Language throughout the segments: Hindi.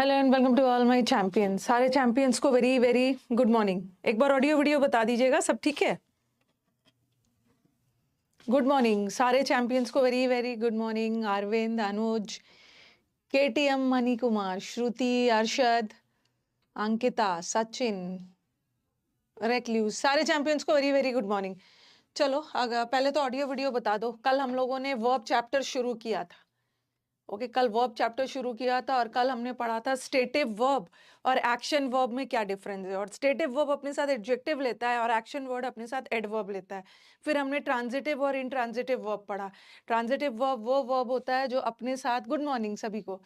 Hello and welcome to all my champions. सारे चैंपियंस को वेरी वेरी गुड मॉर्निंग। एक बार ऑडियो वीडियो बता दीजिएगा, सब ठीक है? गुड मॉर्निंग सारे चैंपियंस को very very good morning. Arvind, Anuj, KTM, Mani Kumar, Shruti, Arshad, Ankita, Sachin, recluse, सारे चैंपियंस को वेरी वेरी गुड मॉर्निंग। चलो अगर पहले तो ऑडियो वीडियो बता दो। कल हम लोगों ने वर्ब चैप्टर शुरू किया था। ओके, कल वर्ब चैप्टर शुरू किया था और कल हमने पढ़ा था स्टेटिव वर्ब और एक्शन वर्ब में क्या डिफरेंस है। और स्टेटिव वर्ब अपने साथ एडजेक्टिव लेता है और एक्शन वर्ड अपने साथ एडवर्ब लेता है। फिर हमने ट्रांजिटिव और इनट्रांजिटिव वर्ब पढ़ा। ट्रांजिटिव वर्ब वो वर्ब होता है जो अपने साथ, गुड मॉर्निंग सभी को,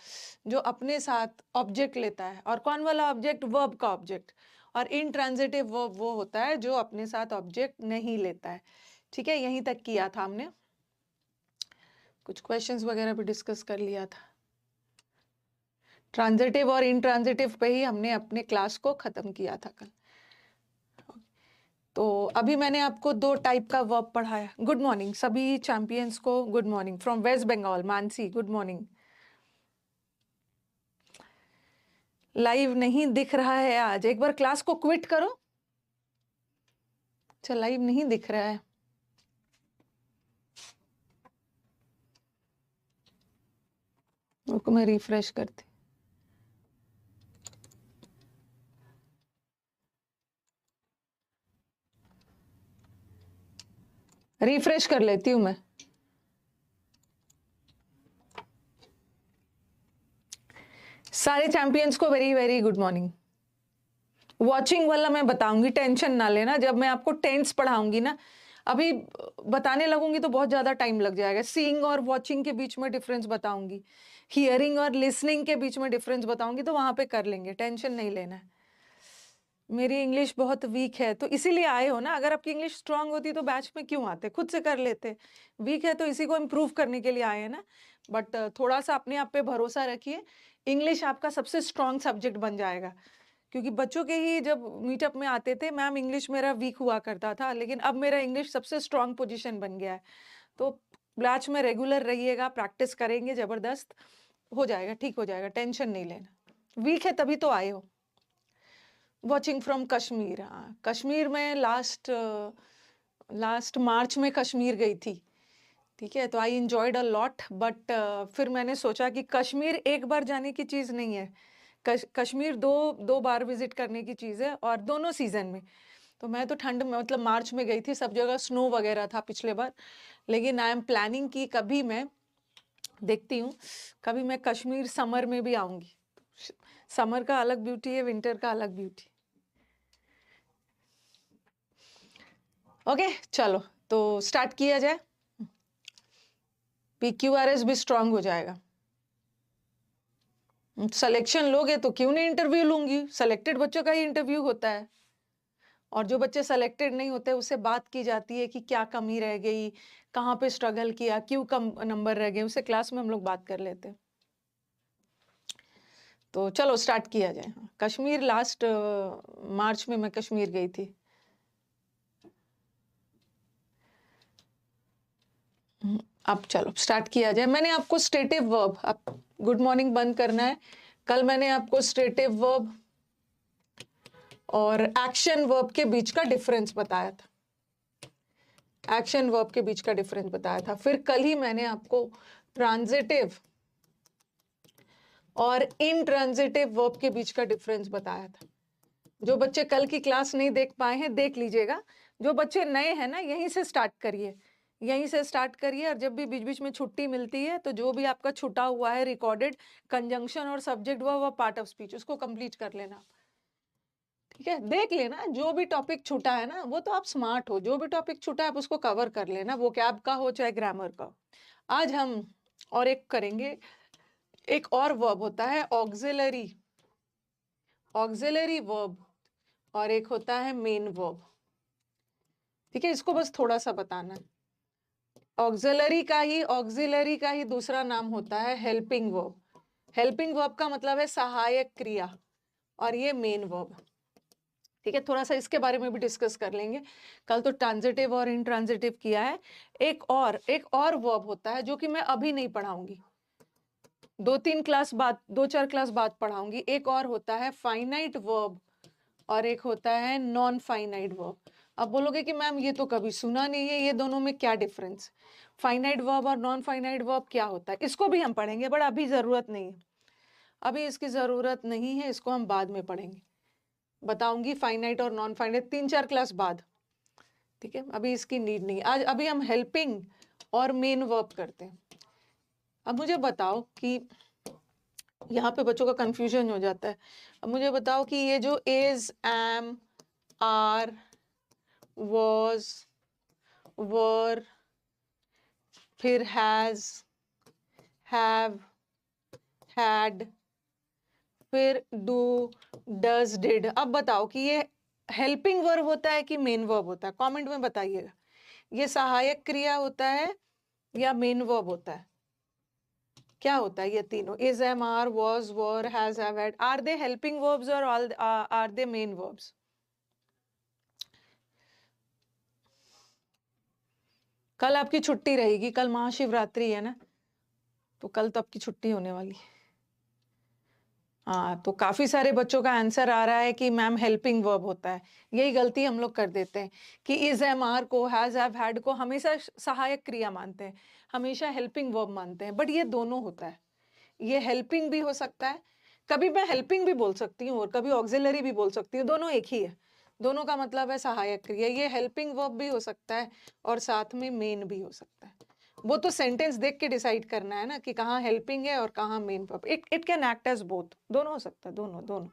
जो अपने साथ ऑब्जेक्ट लेता है। और कौन वाला ऑब्जेक्ट? वर्ब का ऑब्जेक्ट। और इनट्रांजिटिव वर्ब वो होता है जो अपने साथ ऑब्जेक्ट नहीं लेता है। ठीक है, यहीं तक किया था हमने। कुछ क्वेश्चंस वगैरह भी डिस्कस कर लिया था। ट्रांजिटिव और इनट्रांजिटिव पे ही हमने अपने क्लास को खत्म किया था कल। तो अभी मैंने आपको दो टाइप का वर्ब पढ़ाया। गुड मॉर्निंग सभी चैंपियंस को, good morning from West Bengal. Mansi, good morning. Live नहीं दिख रहा है आज, एक बार क्लास को क्विट करो। अच्छा, लाइव नहीं दिख रहा है। रुको मैं रिफ्रेश करती। रिफ्रेश कर लेती हूं मैं। सारे चैंपियंस को very very good morning. Watching वाला मैं बताऊंगी, टेंशन ना लेना। जब मैं आपको टेंस पढ़ाऊंगी ना, अभी बताने लगूंगी तो बहुत ज्यादा टाइम लग जाएगा। सीइंग और वॉचिंग के बीच में डिफरेंस बताऊंगी, हियरिंग और लिसनिंग के बीच में डिफरेंस बताऊंगी, तो वहां पे कर लेंगे, टेंशन नहीं लेना है। मेरी इंग्लिश बहुत वीक है तो इसीलिए आए हो ना। अगर आपकी इंग्लिश स्ट्रांग होती तो बैच में क्यों आते, खुद से कर लेते। वीक है तो इसी को इम्प्रूव करने के लिए आए हैं ना। बट थोड़ा सा अपने आप पे भरोसा रखिए, इंग्लिश आपका सबसे स्ट्रांग सब्जेक्ट बन जाएगा। क्योंकि बच्चों के ही जब मीटअप में आते थे, मैम इंग्लिश मेरा वीक हुआ करता था, लेकिन अब मेरा इंग्लिश सबसे स्ट्रांग पोजीशन बन गया है। तो बैच में रेगुलर रहिएगा, प्रैक्टिस करेंगे, जबरदस्त हो जाएगा, ठीक हो जाएगा, टेंशन नहीं लेना। वीक है तभी तो आए हो। Watching from Kashmir. हाँ, कश्मीर में लास्ट मार्च में कश्मीर गई थी। ठीक है, तो आई इंजॉयड अ लॉट। बट फिर मैंने सोचा कि कश्मीर एक बार जाने की चीज़ नहीं है। कश्मीर दो दो बार विजिट करने की चीज़ है, और दोनों सीजन में। तो मैं तो ठंड में, मतलब मार्च में गई थी, सब जगह स्नो वगैरह था पिछले बार। लेकिन आई एम प्लानिंग कि कभी मैं देखती हूँ, कभी मैं कश्मीर समर में भी आऊंगी। समर का अलग ब्यूटी है, विंटर का अलग ब्यूटी। ओके चलो, तो स्टार्ट किया जाए। PQRS भी स्ट्रांग हो जाएगा। सिलेक्शन लोगे तो क्यों नहीं इंटरव्यू लूंगी, सिलेक्टेड बच्चों का ही इंटरव्यू होता है। और जो बच्चे सेलेक्टेड नहीं होते उससे बात की जाती है कि क्या कमी रह गई, कहाँ पे स्ट्रगल किया, क्यों कम नंबर रह गए, उसे क्लास में हम लोग बात कर लेते हैं। तो चलो स्टार्ट किया जाए। हाँ, कश्मीर लास्ट मार्च में मैं कश्मीर गई थी। अब चलो स्टार्ट किया जाए। मैंने आपको स्टेटिव वर्ब, अब गुड मॉर्निंग बंद करना है। कल मैंने आपको स्टेटिव वर्ब और एक्शन वर्ब के बीच का डिफरेंस बताया था। एक्शन वर्ब के बीच का डिफरेंस बताया था। फिर कल ही मैंने आपको ट्रांजिटिव और इनट्रांजिटिव वर्ब के बीच का डिफरेंस बताया था। जो बच्चे कल की क्लास नहीं देख पाए हैं, देख लीजिएगा। जो बच्चे नए हैं ना, यहीं से स्टार्ट करिए, यहीं से स्टार्ट करिए। और जब भी बीच बीच में छुट्टी मिलती है तो जो भी आपका छुटा हुआ है रिकॉर्डेड कंजंक्शन और सब्जेक्ट वह पार्ट ऑफ स्पीच, उसको कंप्लीट कर लेना। ठीक है, देख लेना। जो भी टॉपिक छूटा है ना, वो तो आप स्मार्ट हो, जो भी टॉपिक छूटा है आप उसको कवर कर लेना, वो कैब का हो चाहे ग्रामर का। आज हम और एक करेंगे। एक और वर्ब होता है ऑक्सिलरी, ऑक्सिलरी वर्ब, और एक होता है मेन वर्ब। ठीक है, इसको बस थोड़ा सा बताना है। ऑक्सिलरी का ही दूसरा नाम होता है हेल्पिंग वर्ब। हेल्पिंग वर्ब का मतलब है सहायक क्रिया, और ये मेन वर्ब। ठीक है, थोड़ा सा इसके बारे में भी डिस्कस कर लेंगे। कल तो ट्रांजिटिव और इनट्रांजिटिव किया है। एक और वर्ब होता है जो कि मैं अभी नहीं पढ़ाऊंगी। 2-3 क्लास बाद, 2-4 क्लास बाद पढ़ाऊंगी। एक और होता है फाइनाइट वर्ब और एक होता है नॉन फाइनाइट वर्ब। अब बोलोगे कि मैम ये तो कभी सुना नहीं है, ये दोनों में क्या डिफरेंस? फाइनाइट वर्ब और नॉन फाइनाइट वर्ब क्या होता है, इसको भी हम पढ़ेंगे, बट अभी जरूरत नहीं है, अभी इसकी जरूरत नहीं है, इसको हम बाद में पढ़ेंगे। बताऊंगी फाइनाइट और नॉन फाइनाइट 3-4 क्लास बाद, ठीक है? अभी इसकी नीड नहीं। आज अभी हम हेल्पिंग और मेन वर्ब करते हैं। अब मुझे बताओ कि यहाँ पे बच्चों का कंफ्यूजन हो जाता है। अब मुझे बताओ कि ये जो इज, एम, आर, वॉज, वर, फिर हैज, हैव, हैड, फिर डू, डज, डिड, अब बताओ कि ये हेल्पिंग वर्ब होता है कि मेन वर्ब होता है? कमेंट में बताइएगा। ये सहायक क्रिया होता है या मेन वर्ब होता है? क्या होता है ये तीनों? Is, am, are, was, were, has, have, had, are they helping verbs और आर दे मेन वर्ब्स? कल आपकी छुट्टी रहेगी, कल महाशिवरात्रि है ना, तो कल तो आपकी छुट्टी होने वाली है। हाँ, तो काफी सारे बच्चों का आंसर आ रहा है कि मैम हेल्पिंग वर्ब होता है। यही गलती हम लोग कर देते हैं कि इज, एम, आर को, हैज, हैव, हैड को हमेशा सहायक क्रिया मानते हैं, हमेशा हेल्पिंग वर्ब मानते हैं, बट ये दोनों होता है। ये हेल्पिंग भी हो सकता है, कभी मैं हेल्पिंग भी बोल सकती हूँ और कभी ऑक्सिलरी भी बोल सकती हूँ, दोनों एक ही है, दोनों का मतलब है सहायक क्रिया। ये हेल्पिंग वर्ब भी हो सकता है और साथ में मेन भी हो सकता है। वो तो सेंटेंस देख के डिसाइड करना है ना कि कहाँ हेल्पिंग है और कहाँ main verb. It can act as both, दोनों हो सकता है, दोनों दोनों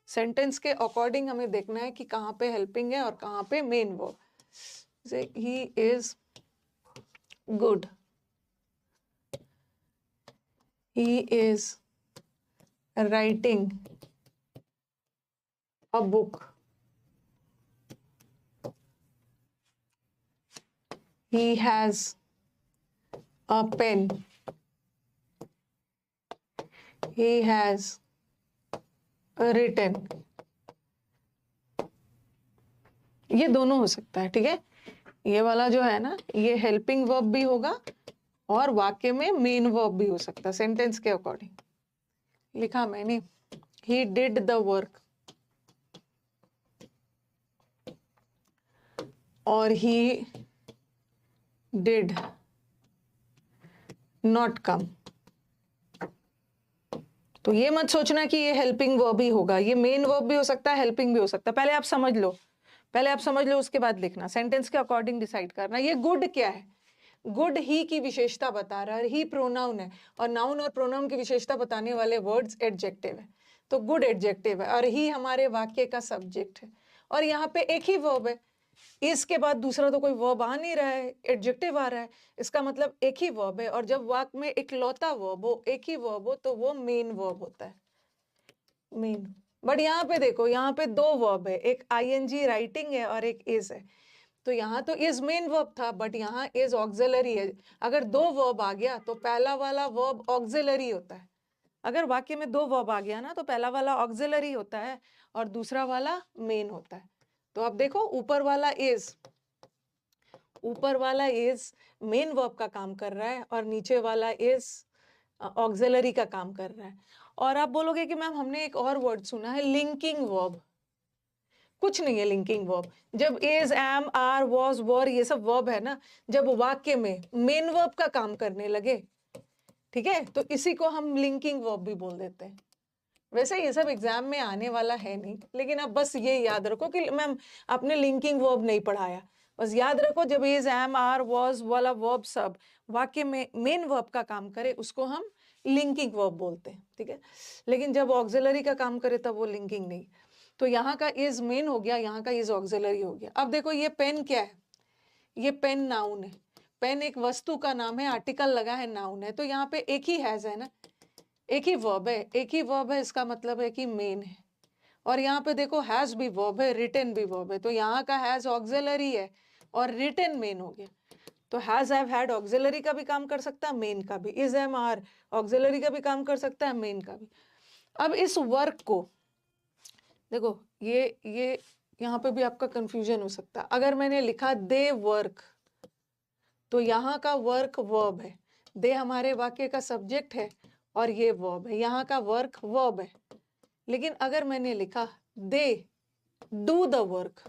सेंटेंस के अकॉर्डिंग हमें देखना है कि कहाँ पे हेल्पिंग है और कहाँ पे main verb. He is good, he is writing a book, he has a pen, he has written, ये दोनों हो सकता है, ठीक है? ये वाला जो है ना, ये हेल्पिंग वर्ब भी होगा और वाक्य में मेन वर्ब भी हो सकता है, सेंटेंस के अकॉर्डिंग। लिखा मैंने, he did the work और he did not come। तो ये मत सोचना कि ये हेल्पिंग वर्ब ही होगा, ये मेन वर्ब भी हो सकता है, हेल्पिंग भी हो सकता है। पहले आप समझ लो, पहले आप समझ लो, उसके बाद लिखना, सेंटेंस के अकॉर्डिंग डिसाइड करना। ये गुड क्या है? गुड ही की विशेषता बता रहा है, ही प्रोनाउन है और नाउन और प्रोनाउन की विशेषता बताने वाले वर्ड्स एडजेक्टिव है, तो गुड एडजेक्टिव है और ही हमारे वाक्य का सब्जेक्ट है। और यहाँ पे एक ही वर्ब है, इसके बाद दूसरा तो कोई वर्ब आ नहीं रहा है, एडजेक्टिव आ रहा है, इसका मतलब एक ही वर्ब है। और जब वाक्य में इकलौता वर्ब हो, एक ही वर्ब हो, तो वो मेन वर्ब होता है, मेन। बट यहाँ पे देखो, यहाँ पे दो वर्ब है, एक आईएनजी राइटिंग है और एक इज है। तो यहाँ तो इज मेन वर्ब था, बट यहाँ इज ऑक्सिलरी है। अगर दो वर्ब आ गया तो पहला वाला वर्ब ऑक्सिलरी होता है। अगर वाक्य में दो वर्ब आ गया ना, तो पहला वाला ऑक्सिलरी होता है और दूसरा वाला मेन होता है। तो अब देखो, ऊपर वाला इज मेन वर्ब का काम कर रहा है और नीचे वाला इज ऑक्सिलरी का काम कर रहा है। और आप बोलोगे कि मैम हमने एक और वर्ड सुना है, लिंकिंग वर्ब। कुछ नहीं है लिंकिंग वर्ब। जब इज, एम, आर, वॉज, वर, ये सब वर्ब है ना, जब वाक्य में मेन वर्ब का काम करने लगे, ठीक है, तो इसी को हम लिंकिंग वर्ब भी बोल देते हैं। वैसे ये सब एग्जाम में आने वाला है नहीं, लेकिन अब बस ये याद रखो कि मैम आपने लिंकिंग वर्ब नहीं पढ़ाया। बस याद रखो, जब इज, एम, आर, वॉज वाला वर्ब सब वाक्य में मेन वर्ब का काम करे, उसको हम लिंकिंग वर्ब बोलते हैं, ठीक है? लेकिन जब ऑक्सिलरी का काम करे तब वो लिंकिंग नहीं। तो यहाँ का इज मेन हो गया, यहाँ का इज ऑक्सिलरी हो गया। अब देखो, ये पेन क्या है? ये पेन नाउन है। पेन एक वस्तु का नाम है, आर्टिकल लगा है, नाउन है, तो यहाँ पे एक ही हैज है ना, एक ही वर्ब है, एक ही वर्ब है, इसका मतलब है कि मेन है। और यहाँ पे देखो, हैज भी वर्ब है, रिटन भी वर्ब है, तो यहाँ का हैज ऑक्सिलरी है और रिटन मेन हो गया। तो हैज, हैव, हैड ऑक्सिलरी का भी काम कर सकता है, मेन का भी। इज, एम, आर ऑक्सिलरी का भी काम कर सकता है, मेन का भी। अब इस वर्क को देखो, ये यहाँ पे भी आपका कंफ्यूजन हो सकता है। अगर मैंने लिखा दे वर्क, तो यहाँ का वर्क वर्ब है, दे हमारे वाक्य का सब्जेक्ट है और ये वर्ब है, यहाँ का वर्क वर्ब है। लेकिन अगर मैंने लिखा दे डू द वर्क,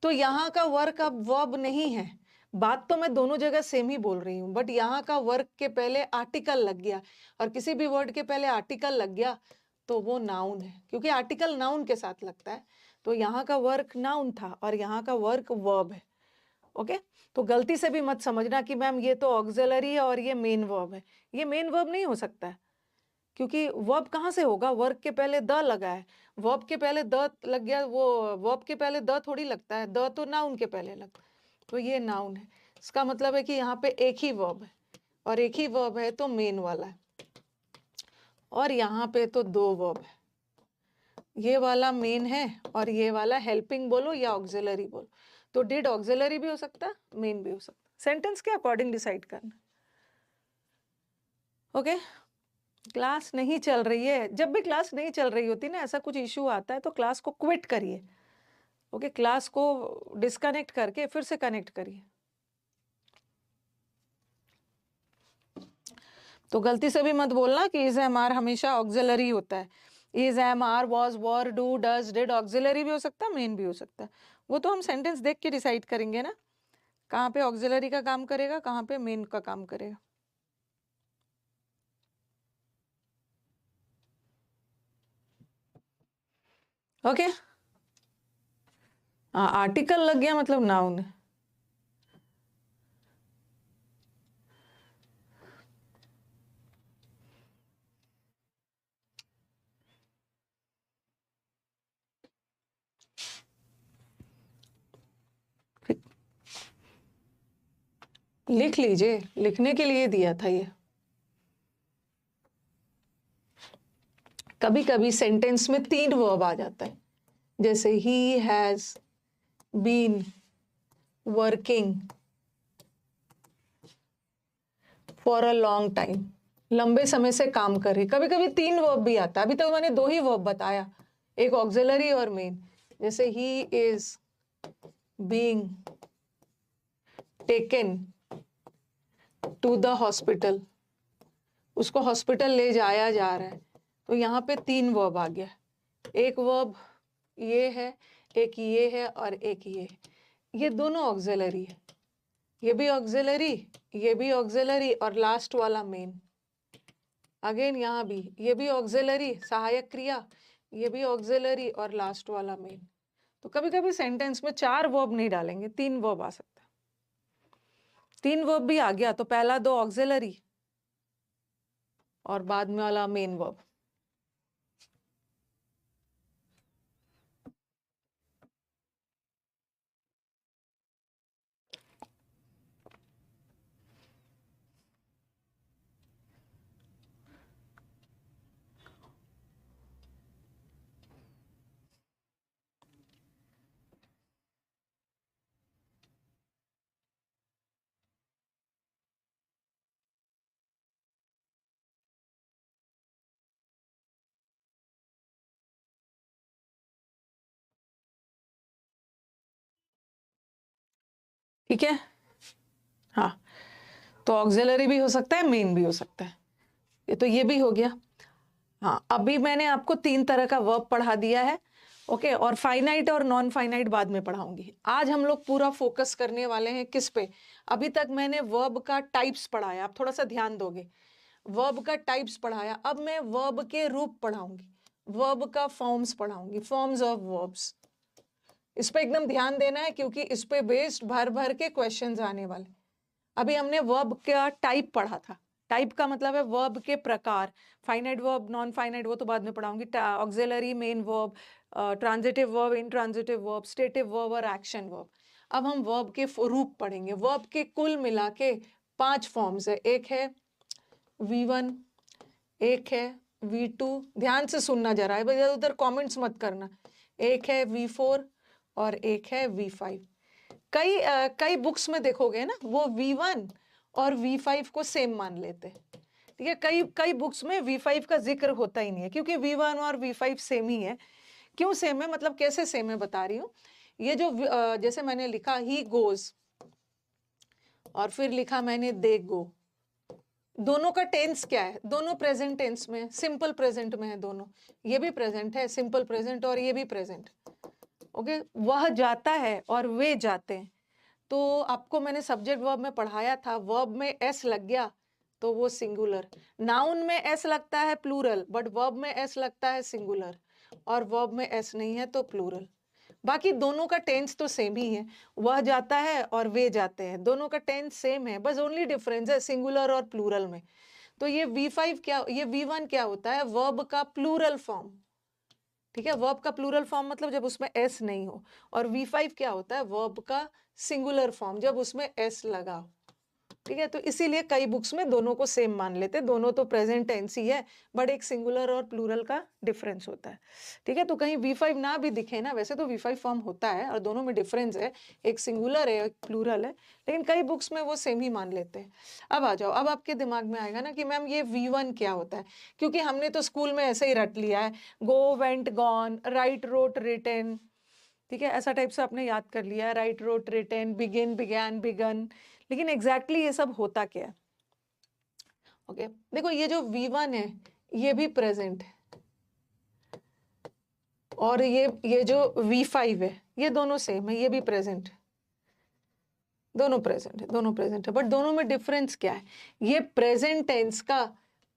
तो यहाँ का वर्क अब वर्ब नहीं है। बात तो मैं दोनों जगह सेम ही बोल रही हूँ, बट यहाँ का वर्क के पहले आर्टिकल लग गया, और किसी भी वर्ड के पहले आर्टिकल लग गया तो वो नाउन है, क्योंकि आर्टिकल नाउन के साथ लगता है। तो यहाँ का वर्क नाउन था और यहाँ का वर्क वर्ब है। ओके, तो गलती से भी मत समझना कि मैम ये तो ऑक्सिलरी है और ये मेन वर्ब है। ये मेन वर्ब नहीं हो सकता है, क्योंकि वर्ब कहाँ से होगा, वर्क के पहले द लगा है, वर्ब के पहले द लग गया, वो वर्ब के पहले द थोड़ी लगता है, द तो नाउन के पहले लगता है। तो ये नाउन है, इसका मतलब है कि यहाँ पे एक ही वर्ब है, और एक ही वर्ब है तो मेन वाला है, और यहाँ पे तो दो वर्ब है, ये वाला मेन है और ये वाला हेल्पिंग बोलो या ऑक्सिलरी बोलो। तो डिड ऑक्सिलरी भी हो सकता है, मेन भी हो सकता है, सेंटेंस के अकॉर्डिंग डिसाइड करना। ओके, क्लास नहीं चल रही है, जब भी क्लास नहीं चल रही होती ना, ऐसा कुछ इशू आता है तो क्लास को क्विट करिए। ओके, क्लास को डिस्कनेक्ट करके फिर से कनेक्ट करिए। तो गलती से भी मत बोलना कि इज एम आर हमेशा ऑक्सिलरी होता है। Is am are was were do does did auxiliary भी हो सकता है, मेन भी हो सकता है। वो तो हम सेंटेंस देख के डिसाइड करेंगे ना, कहाँ पे ऑक्सिलरी का काम करेगा, कहाँ पे मेन का काम करेगा। ओके, हाँ, आर्टिकल लग गया मतलब नाउन है। लिख लीजिए, लिखने के लिए दिया था ये। कभी कभी सेंटेंस में 3 वर्ब आ जाता है, जैसे ही has been working for a long time, लंबे समय से काम कर रही। कभी कभी 3 वर्ब भी आता है, अभी तक मैंने 2 ही वर्ब बताया, एक ऑक्सिलरी और मेन। जैसे ही is being taken to the hospital, उसको हॉस्पिटल ले जाया जा रहा है। तो यहाँ पे 3 वर्ब आ गया, एक वर्ब ये है, एक ये है और एक ये है। ये दोनों ऑक्सिलरी है, ये भी ऑक्सिलरी, ये भी ऑक्सिलरी और लास्ट वाला मेन। अगेन यहाँ भी ये भी ऑक्सिलरी सहायक क्रिया, ये भी ऑक्सिलरी और लास्ट वाला मेन। तो कभी कभी सेंटेंस में 4 वर्ब नहीं डालेंगे, 3 वर्ब आ सकता है। 3 वर्ब भी आ गया तो पहला 2 ऑक्सिलरी और बाद में वाला मेन वर्ब। ठीक है, हाँ, तो ऑक्सिलरी भी हो सकता है, मेन भी हो सकता है। ये भी हो गया। हाँ, अभी मैंने आपको 3 तरह का वर्ब पढ़ा दिया है। ओके, और फाइनाइट और नॉन फाइनाइट बाद में पढ़ाऊंगी। आज हम लोग पूरा फोकस करने वाले हैं किस पे? अभी तक मैंने वर्ब का टाइप्स पढ़ाया, आप थोड़ा सा ध्यान दोगे। वर्ब का टाइप्स पढ़ाया, अब मैं वर्ब के रूप पढ़ाऊंगी, वर्ब का फॉर्म्स पढ़ाऊंगी, फॉर्म्स ऑफ वर्ब्स। इस पे एकदम ध्यान देना है, क्योंकि इस पे बेस्ड भर भर के क्वेश्चंस आने वाले। अभी हमने वर्ब का टाइप पढ़ा था, टाइप का मतलब है वर्ब के प्रकार, फाइनाइट वर्ब, नॉन फाइनाइट, वो तो बाद में पढ़ाऊंगी। Auxiliary, main verb, transitive verb, intransitive verb, stative verb और एक्शन वर्ब। अब हम वर्ब के रूप पढ़ेंगे। वर्ब के कुल मिला के 5 फॉर्म्स है। एक है V1, एक है V2, ध्यान से सुनना जरा है, इधर उधर कमेंट्स मत करना। एक है V4 और एक है V5। कई बुक्स में देखोगे ना, वो V1 और V5 को सेम मान लेते हैं। ठीक है, कई बुक्स में V5 का जिक्र होता ही नहीं है, क्योंकि V1 और V5 सेम ही है। क्यों सेम है, मतलब कैसे सेम है बता रही हूँ। ये जो जैसे मैंने लिखा ही गोज, और फिर लिखा मैंने दे गो, दोनों का टेंस क्या है, दोनों प्रेजेंट टेंस में, सिंपल प्रेजेंट में है दोनों, ये भी प्रेजेंट है सिंपल प्रेजेंट और ये भी प्रेजेंट। ओके, वह जाता है और वे जाते हैं। तो आपको मैंने सब्जेक्ट वर्ब में पढ़ाया था, वर्ब में एस लग गया तो वो सिंगुलर। नाउन में एस लगता है प्लूरल, बट वर्ब में एस लगता है सिंगुलर, और वर्ब में एस नहीं है तो प्लूरल। बाकी दोनों का टेंस तो सेम ही है, वह जाता है और वे जाते हैं, दोनों का टेंस सेम है, बस ओनली डिफरेंस है सिंगुलर और प्लूरल में। तो ये V5 क्या, ये V1 क्या होता है, वर्ब का प्लूरल फॉर्म। ठीक है, वर्ब का प्लूरल फॉर्म मतलब जब उसमें एस नहीं हो, और V5 क्या होता है, वर्ब का सिंगुलर फॉर्म जब उसमें एस लगा हो। ठीक है, तो इसीलिए कई बुक्स में दोनों को सेम मान लेते हैं, दोनों तो प्रेजेंट टेंस ही है, बट एक सिंगुलर और प्लूरल का डिफरेंस होता है। ठीक है, तो कहीं V5 ना भी दिखे ना, वैसे तो V5 फॉर्म होता है और दोनों में डिफरेंस है, एक सिंगुलर है एक प्लूरल है, लेकिन कई बुक्स में वो सेम ही मान लेते हैं। अब आ जाओ, अब आपके दिमाग में आएगा ना कि मैम ये V1 क्या होता है, क्योंकि हमने तो स्कूल में ऐसे ही रट लिया है, go, went, gone, write, wrote, written. ठीक है, ऐसा टाइप से आपने याद कर लिया, write, wrote, written, begin, began, begun, लेकिन एग्जैक्टली ये सब होता क्या है। ओके, देखो ये जो V1 है ये भी प्रेजेंट है, और ये जो V5 है ये दोनों सेम है, ये भी प्रेजेंट है, दोनों प्रेजेंट है, दोनों प्रेजेंट है, बट दोनों में डिफरेंस क्या है, ये प्रेजेंट टेंस का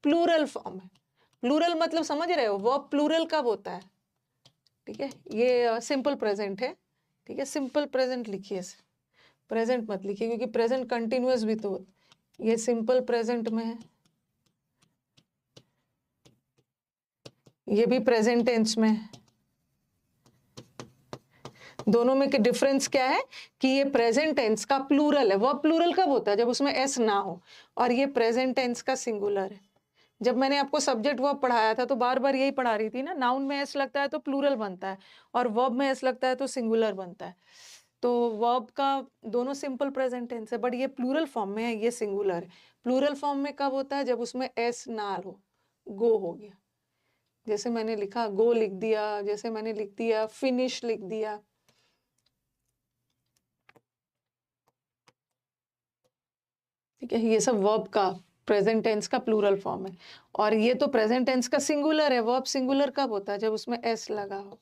प्लूरल फॉर्म है। प्लूरल मतलब समझ रहे हो, वो प्लूरल कब होता है। ठीक है, ये सिंपल प्रेजेंट है। ठीक है, सिंपल प्रेजेंट लिखिए, प्रेजेंट मत लिखिए क्योंकि प्रेजेंट कंटिन्यूअस भी तो होता है। ये सिंपल प्रेजेंट में है, ये भी प्रेजेंट टेंस में है। दोनों में के डिफरेंस क्या है कि ये प्रेजेंट टेंस का प्लूरल है, वर्ब प्लूरल कब होता है, जब उसमें एस ना हो, और ये प्रेजेंट टेंस का सिंगुलर है। जब मैंने आपको सब्जेक्ट वर्ब पढ़ाया था तो बार बार यही पढ़ा रही थी ना, नाउन में एस लगता है तो प्लूरल बनता है, और वर्ब में एस लगता है तो सिंगुलर बनता है। तो वर्ब का दोनों सिंपल प्रेजेंट टेंस है, बट ये प्लूरल फॉर्म में है, ये सिंगुलर है। प्लूरल फॉर्म में कब होता है, जब उसमें एस ना हो, गो हो गया, जैसे मैंने लिखा गो लिख दिया, जैसे मैंने लिख दिया फिनिश लिख दिया। ठीक है, ये सब वर्ब का प्रेजेंट टेंस का प्लूरल फॉर्म है, और ये तो प्रेजेंट टेंस का सिंगुलर है। वर्ब सिंगुलर कब होता है, जब उसमें एस लगा हो,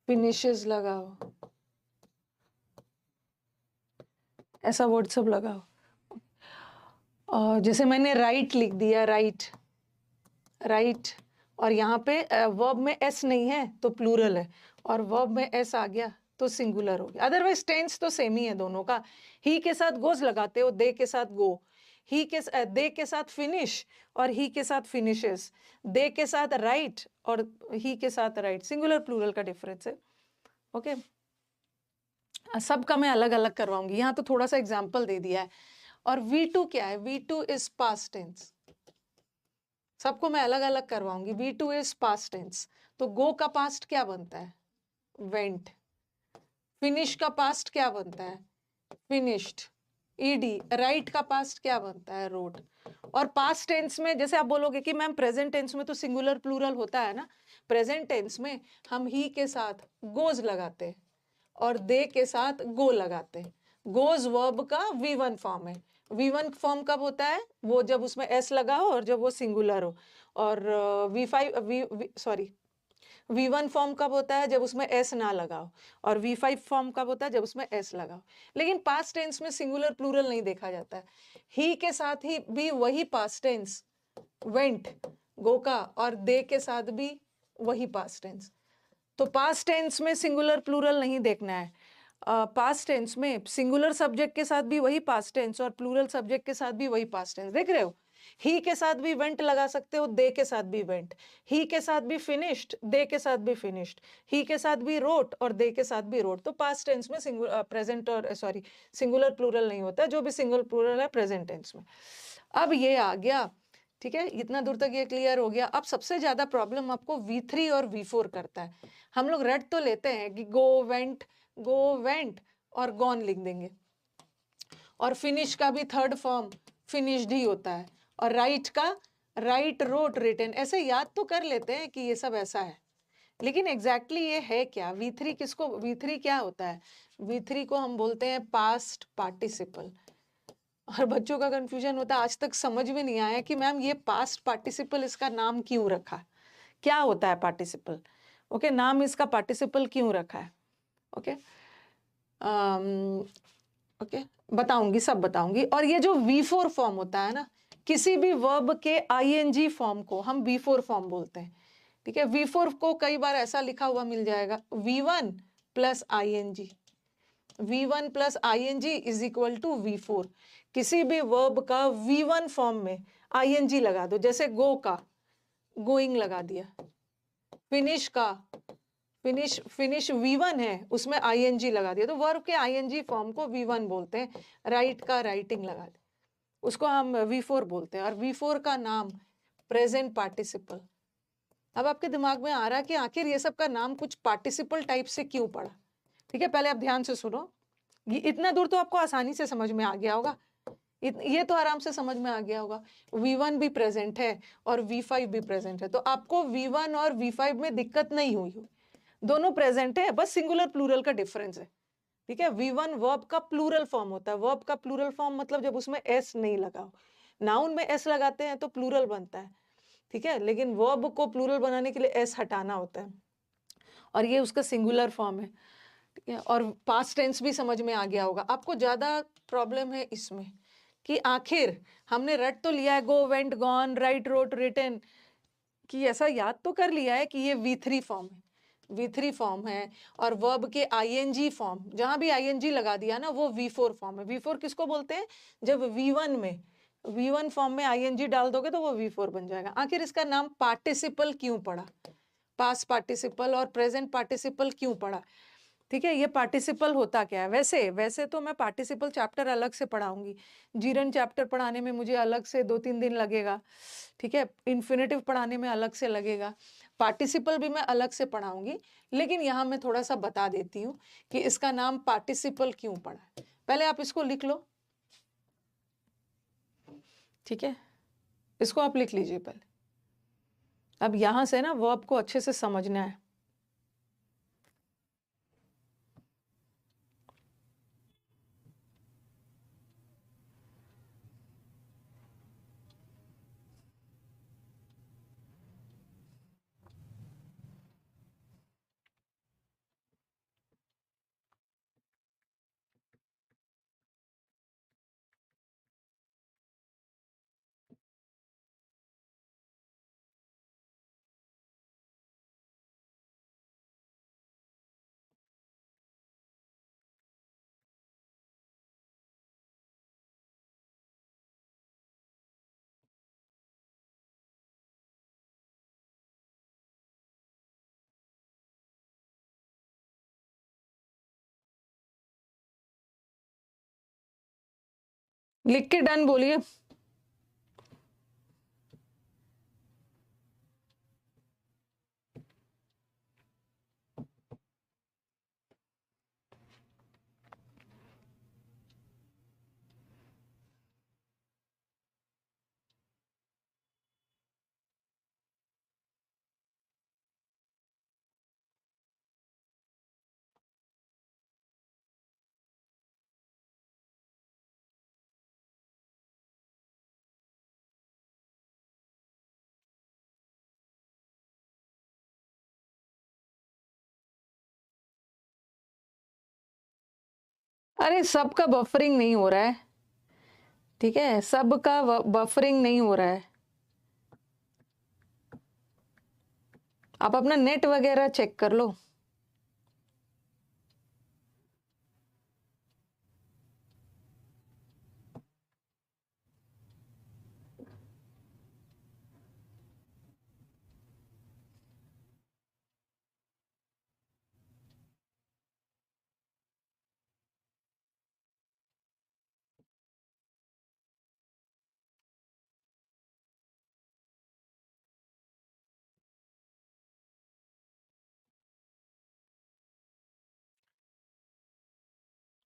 फिनिशेस लगा हो, ऐसा वर्ड सब लगा हो। और जैसे मैंने राइट लिख दिया, राइट, राइट, और यहाँ पे वर्ब में एस नहीं है तो प्लूरल है, और वर्ब में एस आ गया तो सिंगुलर हो गया। अदरवाइज टेंस तो सेम ही है दोनों का। ही के साथ गोज लगाते हो, दे के साथ गो, ही के दे के साथ फिनिश, और ही के साथ फिनिशेस, दे के साथ राइट और ही के साथ राइट, सिंगुलर प्लूरल का डिफरेंस है। ओके, सबका मैं अलग अलग करवाऊंगी, यहाँ तो थोड़ा सा एग्जाम्पल दे दिया है। और V2 क्या है, V2 इज पास्ट टेंस, सबको मैं अलग अलग करवाऊंगी। V2 इज पास्ट टेंस, तो गो का पास्ट क्या बनता है, वेंट। फिनिश का पास्ट क्या बनता है, फिनिश्ड, ईडी। राइट का पास्ट क्या बनता है, रोट। और पास्ट टेंस में जैसे आप बोलोगे कि मैम प्रेजेंट टेंस में तो सिंगुलर प्लूरल होता है ना, प्रेजेंट टेंस में हम ही के साथ गोज लगाते हैं और दे के साथ गो लगाते हैं। गोज वर्ब का V1 फॉर्म है। V1 फॉर्म कब होता है, वो जब उसमें एस लगा हो और जब वो सिंगुलर हो। और V1 फॉर्म कब होता है, जब उसमें एस ना लगाओ, और V5 फॉर्म कब होता है, जब उसमें एस लगाओ। लेकिन पास्ट टेंस में सिंगुलर प्लूरल नहीं देखा जाता है। ही के साथ ही भी वही पास्ट टेंस वेंट, गो का, और दे के साथ भी वही पास्ट टेंस। तो पास्ट टेंस में सिंगुलर प्लूरल नहीं देखना है। पास्ट टेंस में सिंगुलर सब्जेक्ट के साथ भी वही पास्ट टेंस और प्लूरल सब्जेक्ट के साथ भी वही पास्ट टेंस। देख रहे हो, ही के साथ भी वेंट लगा सकते हो, दे के साथ भी वेंट, ही के साथ भी फिनिश्ड, दे के साथ भी फिनिश्ड, ही के साथ भी रोट और दे के साथ भी रोट। तो पास्ट टेंस में प्रेजेंट और सिंगुलर प्लूरल नहीं होता, जो भी सिंगुलर प्लूरल है प्रेजेंट टेंस में। अब ये आ गया, ठीक है, इतना दूर तक ये क्लियर हो गया। अब सबसे ज्यादा प्रॉब्लम आपको V3 और V4 करता है। हम लोग रट तो लेते हैं कि गो वेंट और गॉन लिख देंगे, और फिनिश का भी थर्ड फॉर्म फिनिश्ड ही होता है, और राइट का राइट, रोट, रिटन, ऐसे याद तो कर लेते हैं कि ये सब ऐसा है। लेकिन एग्जैक्टली ये है क्या, V3 किसको, V3 क्या होता है, V3 को हम बोलते हैं पास्ट पार्टिसिपल। और बच्चों का कंफ्यूजन होता है, आज तक समझ में नहीं आया कि मैम ये पास्ट पार्टिसिपल इसका नाम क्यों रखा, क्या होता है पार्टिसिपल। ओके, नाम इसका पार्टिसिपल क्यों रखा है। ओके, ओके, बताऊंगी, सब बताऊंगी। और ये जो V4 फॉर्म होता है ना, किसी भी वर्ब के ING फॉर्म को हम V4 फॉर्म बोलते हैं। ठीक है, V4 को कई बार ऐसा लिखा हुआ मिल जाएगा, V1 plus ING, V1 plus ING is equal to V4। किसी भी वर्ब का V1 फॉर्म में ING लगा दो, जैसे गो का गोइंग लगा दिया, फिनिश का फिनिश V1 है, उसमें ING लगा दिया, तो वर्ब के ING फॉर्म को V1 बोलते हैं। राइट का राइटिंग लगा दे, उसको हम V4 बोलते हैं। और V4 का नाम प्रेजेंट पार्टिसिपल। अब आपके दिमाग में आ रहा है कि आखिर ये सब का नाम कुछ पार्टिसिपल टाइप से क्यों पड़ा। ठीक है, पहले आप ध्यान से सुनो, ये इतना दूर तो आपको आसानी से समझ में आ गया होगा, ये तो आराम से समझ में आ गया होगा। V1 भी प्रेजेंट है और V5 भी प्रेजेंट है, तो आपको V1 और V5 में दिक्कत नहीं हुई, दोनों प्रेजेंट है, बस सिंगुलर प्लूरल का डिफरेंस है। ठीक है, V1 वर्ब का प्लूरल फॉर्म होता है। वर्ब का प्लूरल फॉर्म मतलब जब उसमें S नहीं लगा हो। नाउन में S लगाते हैं तो प्लूरल बनता है। ठीक है, लेकिन वर्ब को प्लूरल बनाने के लिए S हटाना होता है, और ये उसका सिंगुलर फॉर्म है। ठीक है, और पास्ट टेंस भी समझ में आ गया होगा। आपको ज्यादा प्रॉब्लम है इसमें कि आखिर हमने रट तो लिया है, go, went, gone, write, wrote, written, कि ऐसा याद तो कर लिया है कि ये V3 फॉर्म है, V3 फॉर्म है। और वर्ब के ING फॉर्म, जहां भी ING लगा दिया ना, वो V4 फॉर्म है। V4 किसको बोलते हैं, जब V1 फॉर्म में ING डाल दोगे तो वो V4 बन जाएगा। आखिर इसका नाम पार्टिसिपल क्यों पड़ा, पास्ट पार्टिसिपल और प्रेजेंट पार्टिसिपल क्यों पड़ा। ठीक है, ये पार्टिसिपल होता क्या है। वैसे वैसे तो मैं पार्टिसिपल चैप्टर अलग से पढ़ाऊंगी, जीरन चैप्टर पढ़ाने में मुझे अलग से 2-3 दिन लगेगा। ठीक है, इन्फिनेटिव पढ़ाने में अलग से लगेगा, पार्टिसिपल भी मैं अलग से पढ़ाऊंगी, लेकिन यहाँ मैं थोड़ा सा बता देती हूँ कि इसका नाम पार्टिसिपल क्यों पड़ा है। पहले आप इसको लिख लो। ठीक है, इसको आप लिख लीजिए पहले। अब यहां से ना वर्ब को अच्छे से समझना है। लिख के डन बोलिए। अरे सबका बफरिंग नहीं हो रहा है। ठीक है, सबका बफरिंग नहीं हो रहा है। आप अपना नेट वगैरह चेक कर लो।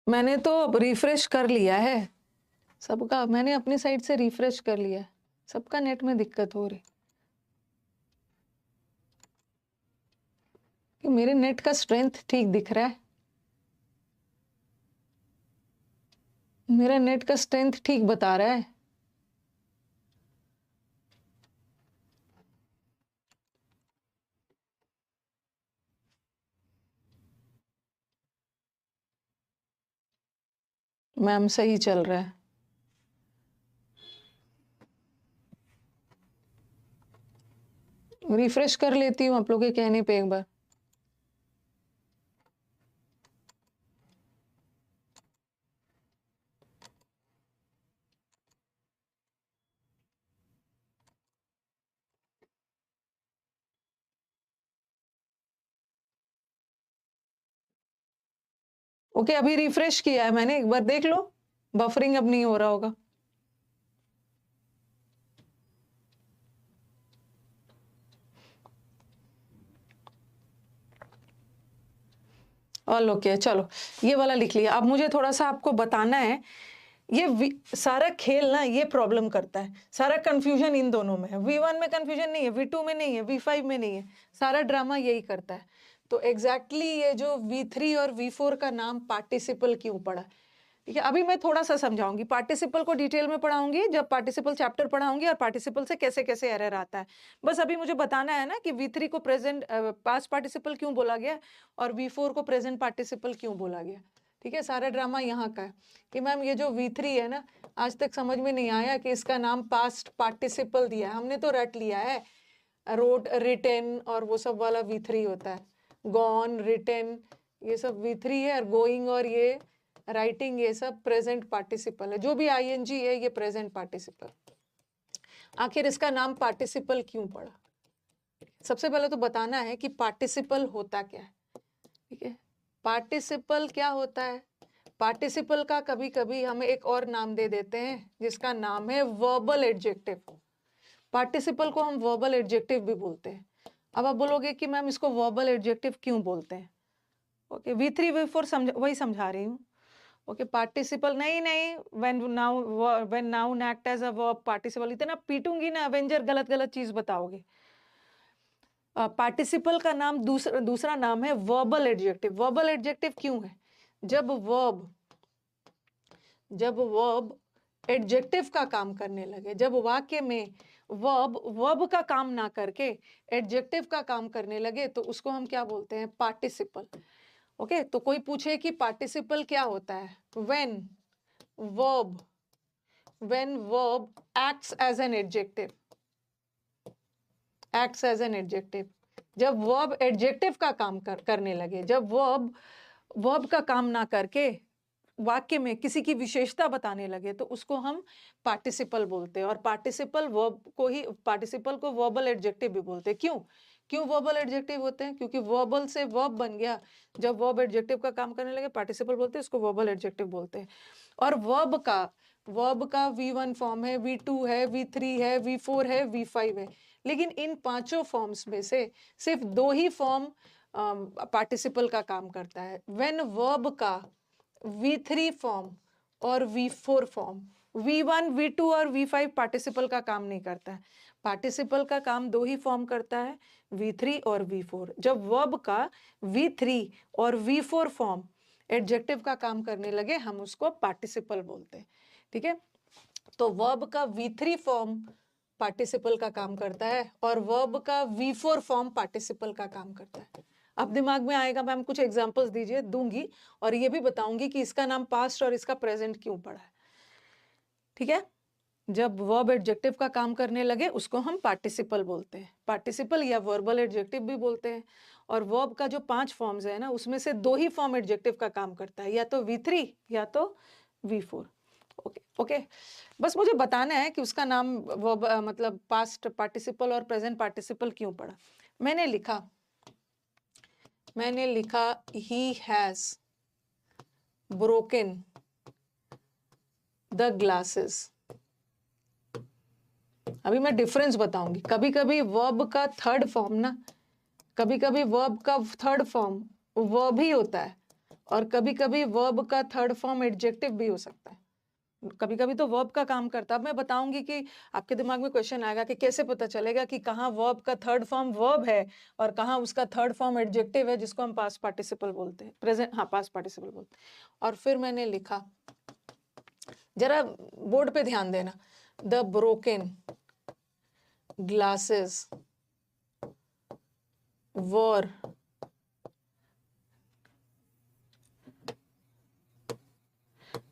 मैंने तो अब रिफ्रेश कर लिया है सबका, मैंने अपनी साइड से रिफ्रेश कर लिया है, सबका नेट में दिक्कत हो रही कि मेरे नेट का स्ट्रेंथ ठीक दिख रहा है। मेरा नेट का स्ट्रेंथ ठीक बता रहा है। मैम सही चल रहा है। रिफ्रेश कर लेती हूँ आप लोग के कहने पे एक बार। ओके, अभी रिफ्रेश किया है मैंने, एक बार देख लो, बफरिंग अब नहीं हो रहा होगा। ऑल ओके, चलो ये वाला लिख लिया। अब मुझे थोड़ा सा आपको बताना है, ये सारा खेल ना ये प्रॉब्लम करता है, सारा कंफ्यूजन इन दोनों में है। V1 में कंफ्यूजन नहीं है, V2 में नहीं है, V5 में नहीं है, सारा ड्रामा यही करता है। तो एग्जैक्टली ये जो V3 और V4 का नाम पार्टिसिपल क्यों पड़ा, ठीक है, अभी मैं थोड़ा सा समझाऊंगी। पार्टिसिपल को डिटेल में पढ़ाऊंगी जब पार्टिसिपल चैप्टर पढ़ाऊंगी, और पार्टिसिपल से कैसे कैसे एरर आता है। बस अभी मुझे बताना है ना कि V3 को प्रेजेंट पास्ट पार्टिसिपल क्यों बोला गया और V4 को प्रेजेंट पार्टिसिपल क्यों बोला गया। ठीक है, सारा ड्रामा यहाँ का है कि मैम ये जो V3 है ना, आज तक समझ में नहीं आया कि इसका नाम पास्ट पार्टिसिपल दिया है। हमने तो रट लिया है, रोट, रिटेन और वो सब वाला V3 होता है, गॉन, रिटेन ये सब V3 है, और गोइंग और ये राइटिंग ये सब प्रेजेंट पार्टिसिपल है। जो भी ING है ये प्रेजेंट पार्टिसिपल। आखिर इसका नाम पार्टिसिपल क्यों पड़ा, सबसे पहले तो बताना है कि पार्टिसिपल होता क्या है। ठीक है, पार्टिसिपल क्या होता है। पार्टिसिपल का कभी कभी हम एक और नाम दे देते हैं जिसका नाम है वर्बल एडजेक्टिव। पार्टिसिपल को हम वर्बल एडजेक्टिव भी बोलते हैं। अब आप बोलोगे कि मैम इसको वर्बल एडजेक्टिव क्यों बोलते हैं। ओके, V3 V4 वही समझा रही हूँ। ओके, पार्टिसिपल नहीं, when noun act as a verb participle, इतना पीटूंगी ना अवेंजर, गलत गलत चीज बताओगे। पार्टिसिपल का नाम दूसरा नाम है वर्बल एडजेक्टिव। वर्बल एडजेक्टिव क्यों है, जब वर्ब एडजेक्टिव का काम करने लगे, जब वाक्य में वर्ब का काम ना करके एडजेक्टिव का काम करने लगे, तो उसको हम क्या बोलते हैं, पार्टिसिपल। ओके, तो कोई पूछे कि पार्टिसिपल क्या होता है, when verb acts as an adjective, जब वर्ब एडजेक्टिव का काम करने लगे, जब वर्ब का काम ना करके वाक्य में किसी की विशेषता बताने लगे, तो उसको हम पार्टिसिपल बोलते हैं। और पार्टिसिपल को वर्बल एडजेक्टिव भी बोलते हैं। क्यों वर्बल एडजेक्टिव होते हैं, क्योंकि वर्बल से वर्ब बन गया, जब वर्ब एडजेक्टिव का काम करने लगे पार्टिसिपल बोलते हैं, इसको वर्बल एडजेक्टिव बोलते हैं। और वर्ब का V1 फॉर्म है, V2 है, V3 है, V4 है, V5 है। लेकिन इन पांचों फॉर्म्स में से सिर्फ दो ही फॉर्म पार्टिसिपल का काम करता है। व्हेन वर्ब का V3 फॉर्म और V4 फॉर्म, V1 V2 और V5 पार्टिसिपल का काम नहीं करता है। पार्टिसिपल का काम दो ही फॉर्म करता है, V3 और V4। जब वर्ब का V3 और V4 फॉर्म एडजेक्टिव का काम करने लगे, हम उसको पार्टिसिपल बोलते हैं। ठीक है, तो वर्ब का V3 फॉर्म पार्टिसिपल का काम करता है और वर्ब का V4 फॉर्म पार्टिसिपल का काम करता है। अब दिमाग में आएगा मैम कुछ एग्जांपल्स दीजिए, दूंगी, और ये भी बताऊंगी कि इसका नाम पास्ट और इसका प्रेजेंट क्यों पड़ा है। ठीक है, जब वर्ब एडजेक्टिव का काम करने लगे उसको हम पार्टिसिपल बोलते हैं, पार्टिसिपल या वर्बल एडजेक्टिव भी बोलते हैं। और वर्ब का जो 5 फॉर्म्स है ना, उसमें से दो ही फॉर्म एडजेक्टिव का काम करता है, या तो V3 या तो V4। ओके, बस मुझे बताना है कि उसका नाम मतलब पास्ट पार्टिसिपल और प्रेजेंट पार्टिसिपल क्यों पड़ा। मैंने लिखा he has broken the glasses. अभी मैं डिफरेंस बताऊंगी। कभी कभी वर्ब का थर्ड फॉर्म ना, कभी कभी वर्ब का थर्ड फॉर्म वर्ब ही होता है, और कभी कभी वर्ब का थर्ड फॉर्म एडजेक्टिव भी हो सकता है। कभी कभी तो वर्ब का काम करता है। अब मैं बताऊंगी कि आपके दिमाग में क्वेश्चन आएगा कि कैसे पता चलेगा कि कहाँ वर्ब का थर्ड फॉर्म वर्ब है और कहाँ उसका थर्ड फॉर्म एडजेक्टिव है, जिसको हम पास्ट पार्टिसिपल बोलते हैं, प्रेजेंट, हाँ पास्ट पार्टिसिपल बोलते हैं। और फिर मैंने लिखा जरा बोर्ड पे ध्यान देना, the broken glasses were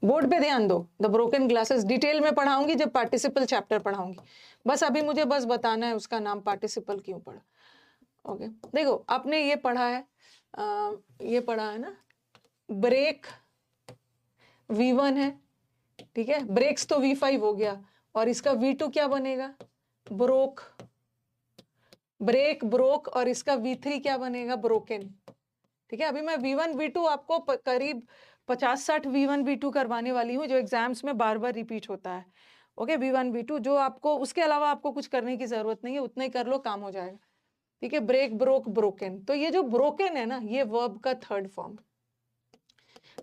board पे ध्यान दो, द ब्रोकन ग्लासेस डिटेल में पढ़ाऊंगी जब पार्टिसिपल चैप्टर पढ़ाऊंगी, बस अभी मुझे बस बताना है उसका नाम पार्टिसिपल क्यों पड़ा। ओके देखो आपने ये पढ़ा है, ये पढ़ा है ना, ब्रेक V1 है, ठीक है, ब्रेक्स तो V5 हो गया और इसका V2 क्या बनेगा, ब्रोक, ब्रेक ब्रोक, और इसका V3 क्या बनेगा, ब्रोकन। ठीक है, अभी मैं V1 V2 आपको करीब 50-60 V1 V2 करवाने वाली हूँ जो एग्जाम्स में बार बार रिपीट होता है। ओके, V1 V2 जो आपको, उसके अलावा आपको कुछ करने की जरूरत नहीं है, उतना ही कर लो काम हो जाएगा। ठीक है, ब्रेक ब्रोक ब्रोकन, तो ये जो ब्रोकन है ना, ये वर्ब का थर्ड फॉर्म,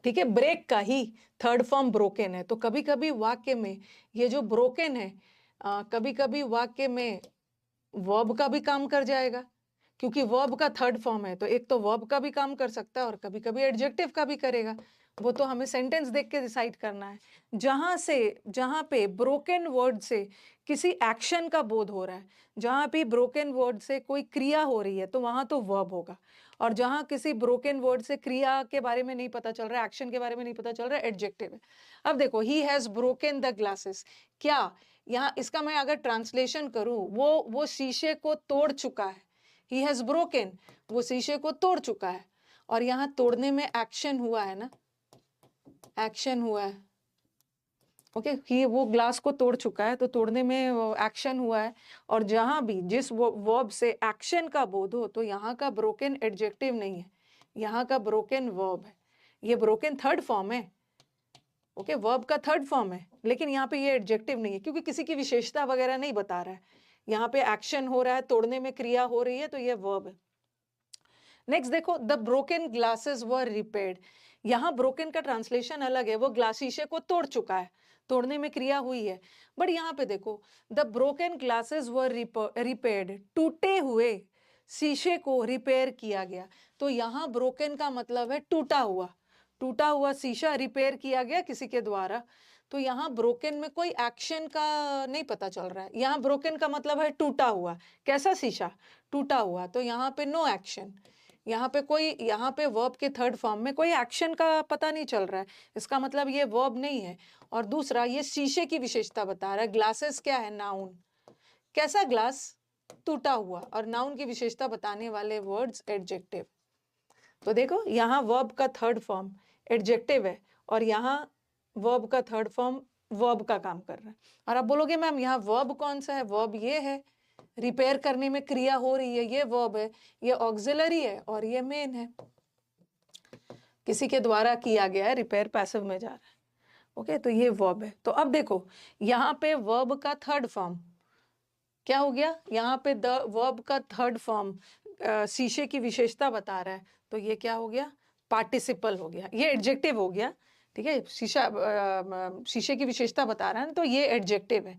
ठीक है, ब्रेक का ही थर्ड फॉर्म ब्रोकन है। तो कभी कभी वाक्य में ये जो ब्रोकन है, कभी कभी वाक्य में वर्ब का भी काम कर जाएगा, क्योंकि वर्ब का थर्ड फॉर्म है, तो एक तो वर्ब का भी काम कर सकता है और कभी कभी एडजेक्टिव का भी करेगा, वो तो हमें सेंटेंस देख के डिसाइड करना है। जहां पे ब्रोकन वर्ड से किसी एक्शन का बोध हो रहा है, जहां पे ब्रोकन वर्ड से कोई क्रिया हो रही है, तो वहां तो वर्ब होगा, और जहां किसी ब्रोकन वर्ड से क्रिया के बारे में नहीं पता चल रहा है, एक्शन के बारे में नहीं पता चल रहा है, एडजेक्टिव है। अब देखो, he has broken the glasses, क्या यहाँ इसका मैं अगर ट्रांसलेशन करूं, वो शीशे को तोड़ चुका है, ही हैज ब्रोकन, वो शीशे को तोड़ चुका है, और यहाँ तोड़ने में एक्शन हुआ है ना, एक्शन हुआ है। ओके, ही वो ग्लास को तोड़ चुका है, तो तोड़ने में एक्शन हुआ है, और जहां भी जिस वर्ब से एक्शन का बोध हो, तो यहाँ का ब्रोकन एडजेक्टिव नहीं है, यहाँ का ब्रोकन वर्ब है, ये ब्रोकन थर्ड फॉर्म है। ओके, वर्ब का थर्ड फॉर्म है, लेकिन यहाँ पे ये एडजेक्टिव नहीं है, क्योंकि किसी की विशेषता वगैरह नहीं बता रहा है, यहाँ पे एक्शन हो रहा है, तोड़ने में क्रिया हो रही है, तो ये वर्ब है। नेक्स्ट देखो, the broken glasses were repaired, यहाँ ब्रोकन का ट्रांसलेशन अलग है, वो ग्लास शीशे को तोड़ चुका है, तोड़ने में क्रिया हुई है, बट यहाँ पे देखो, the broken glasses were repaired, टूटे हुए शीशे को रिपेयर किया गया, तो यहाँ ब्रोकन का मतलब है टूटा हुआ, टूटा हुआ शीशा रिपेयर किया गया किसी के द्वारा, तो यहाँ ब्रोकन में कोई एक्शन का नहीं पता चल रहा है, यहाँ ब्रोकन का मतलब है टूटा हुआ, कैसा शीशा, टूटा हुआ, तो यहाँ पे नो एक्शन, यहाँ पे वर्ब के थर्ड फॉर्म में कोई एक्शन का पता नहीं चल रहा है, इसका मतलब ये वर्ब नहीं है। और दूसरा, ये शीशे की विशेषता बता रहा है, ग्लासेस क्या है, नाउन, कैसा ग्लास, टूटा हुआ, और नाउन की विशेषता बताने वाले वर्ड्स एडजेक्टिव। तो देखो, यहाँ वर्ब का थर्ड फॉर्म एडजेक्टिव है, और यहाँ वर्ब का थर्ड फॉर्म वर्ब का काम कर रहा है। और आप बोलोगे मैम यहाँ वर्ब कौन सा है, वर्ब ये है, रिपेयर करने में क्रिया हो रही है, ये वर्ब है, ये ऑक्सिलरी है, और ये मेन है, किसी के द्वारा किया गया है, रिपेयर पैसिव में जा रहा है। ओके, तो ये वर्ब है। तो अब देखो, यहाँ पे वर्ब का थर्ड फॉर्म क्या हो गया, यहाँ पे द वर्ब का थर्ड फॉर्म शीशे की विशेषता बता रहा है, तो ये क्या हो गया, पार्टिसिपल हो गया, ये एडजेक्टिव हो गया। ठीक है, शीशे की विशेषता बता रहा है, तो ये एडजेक्टिव है,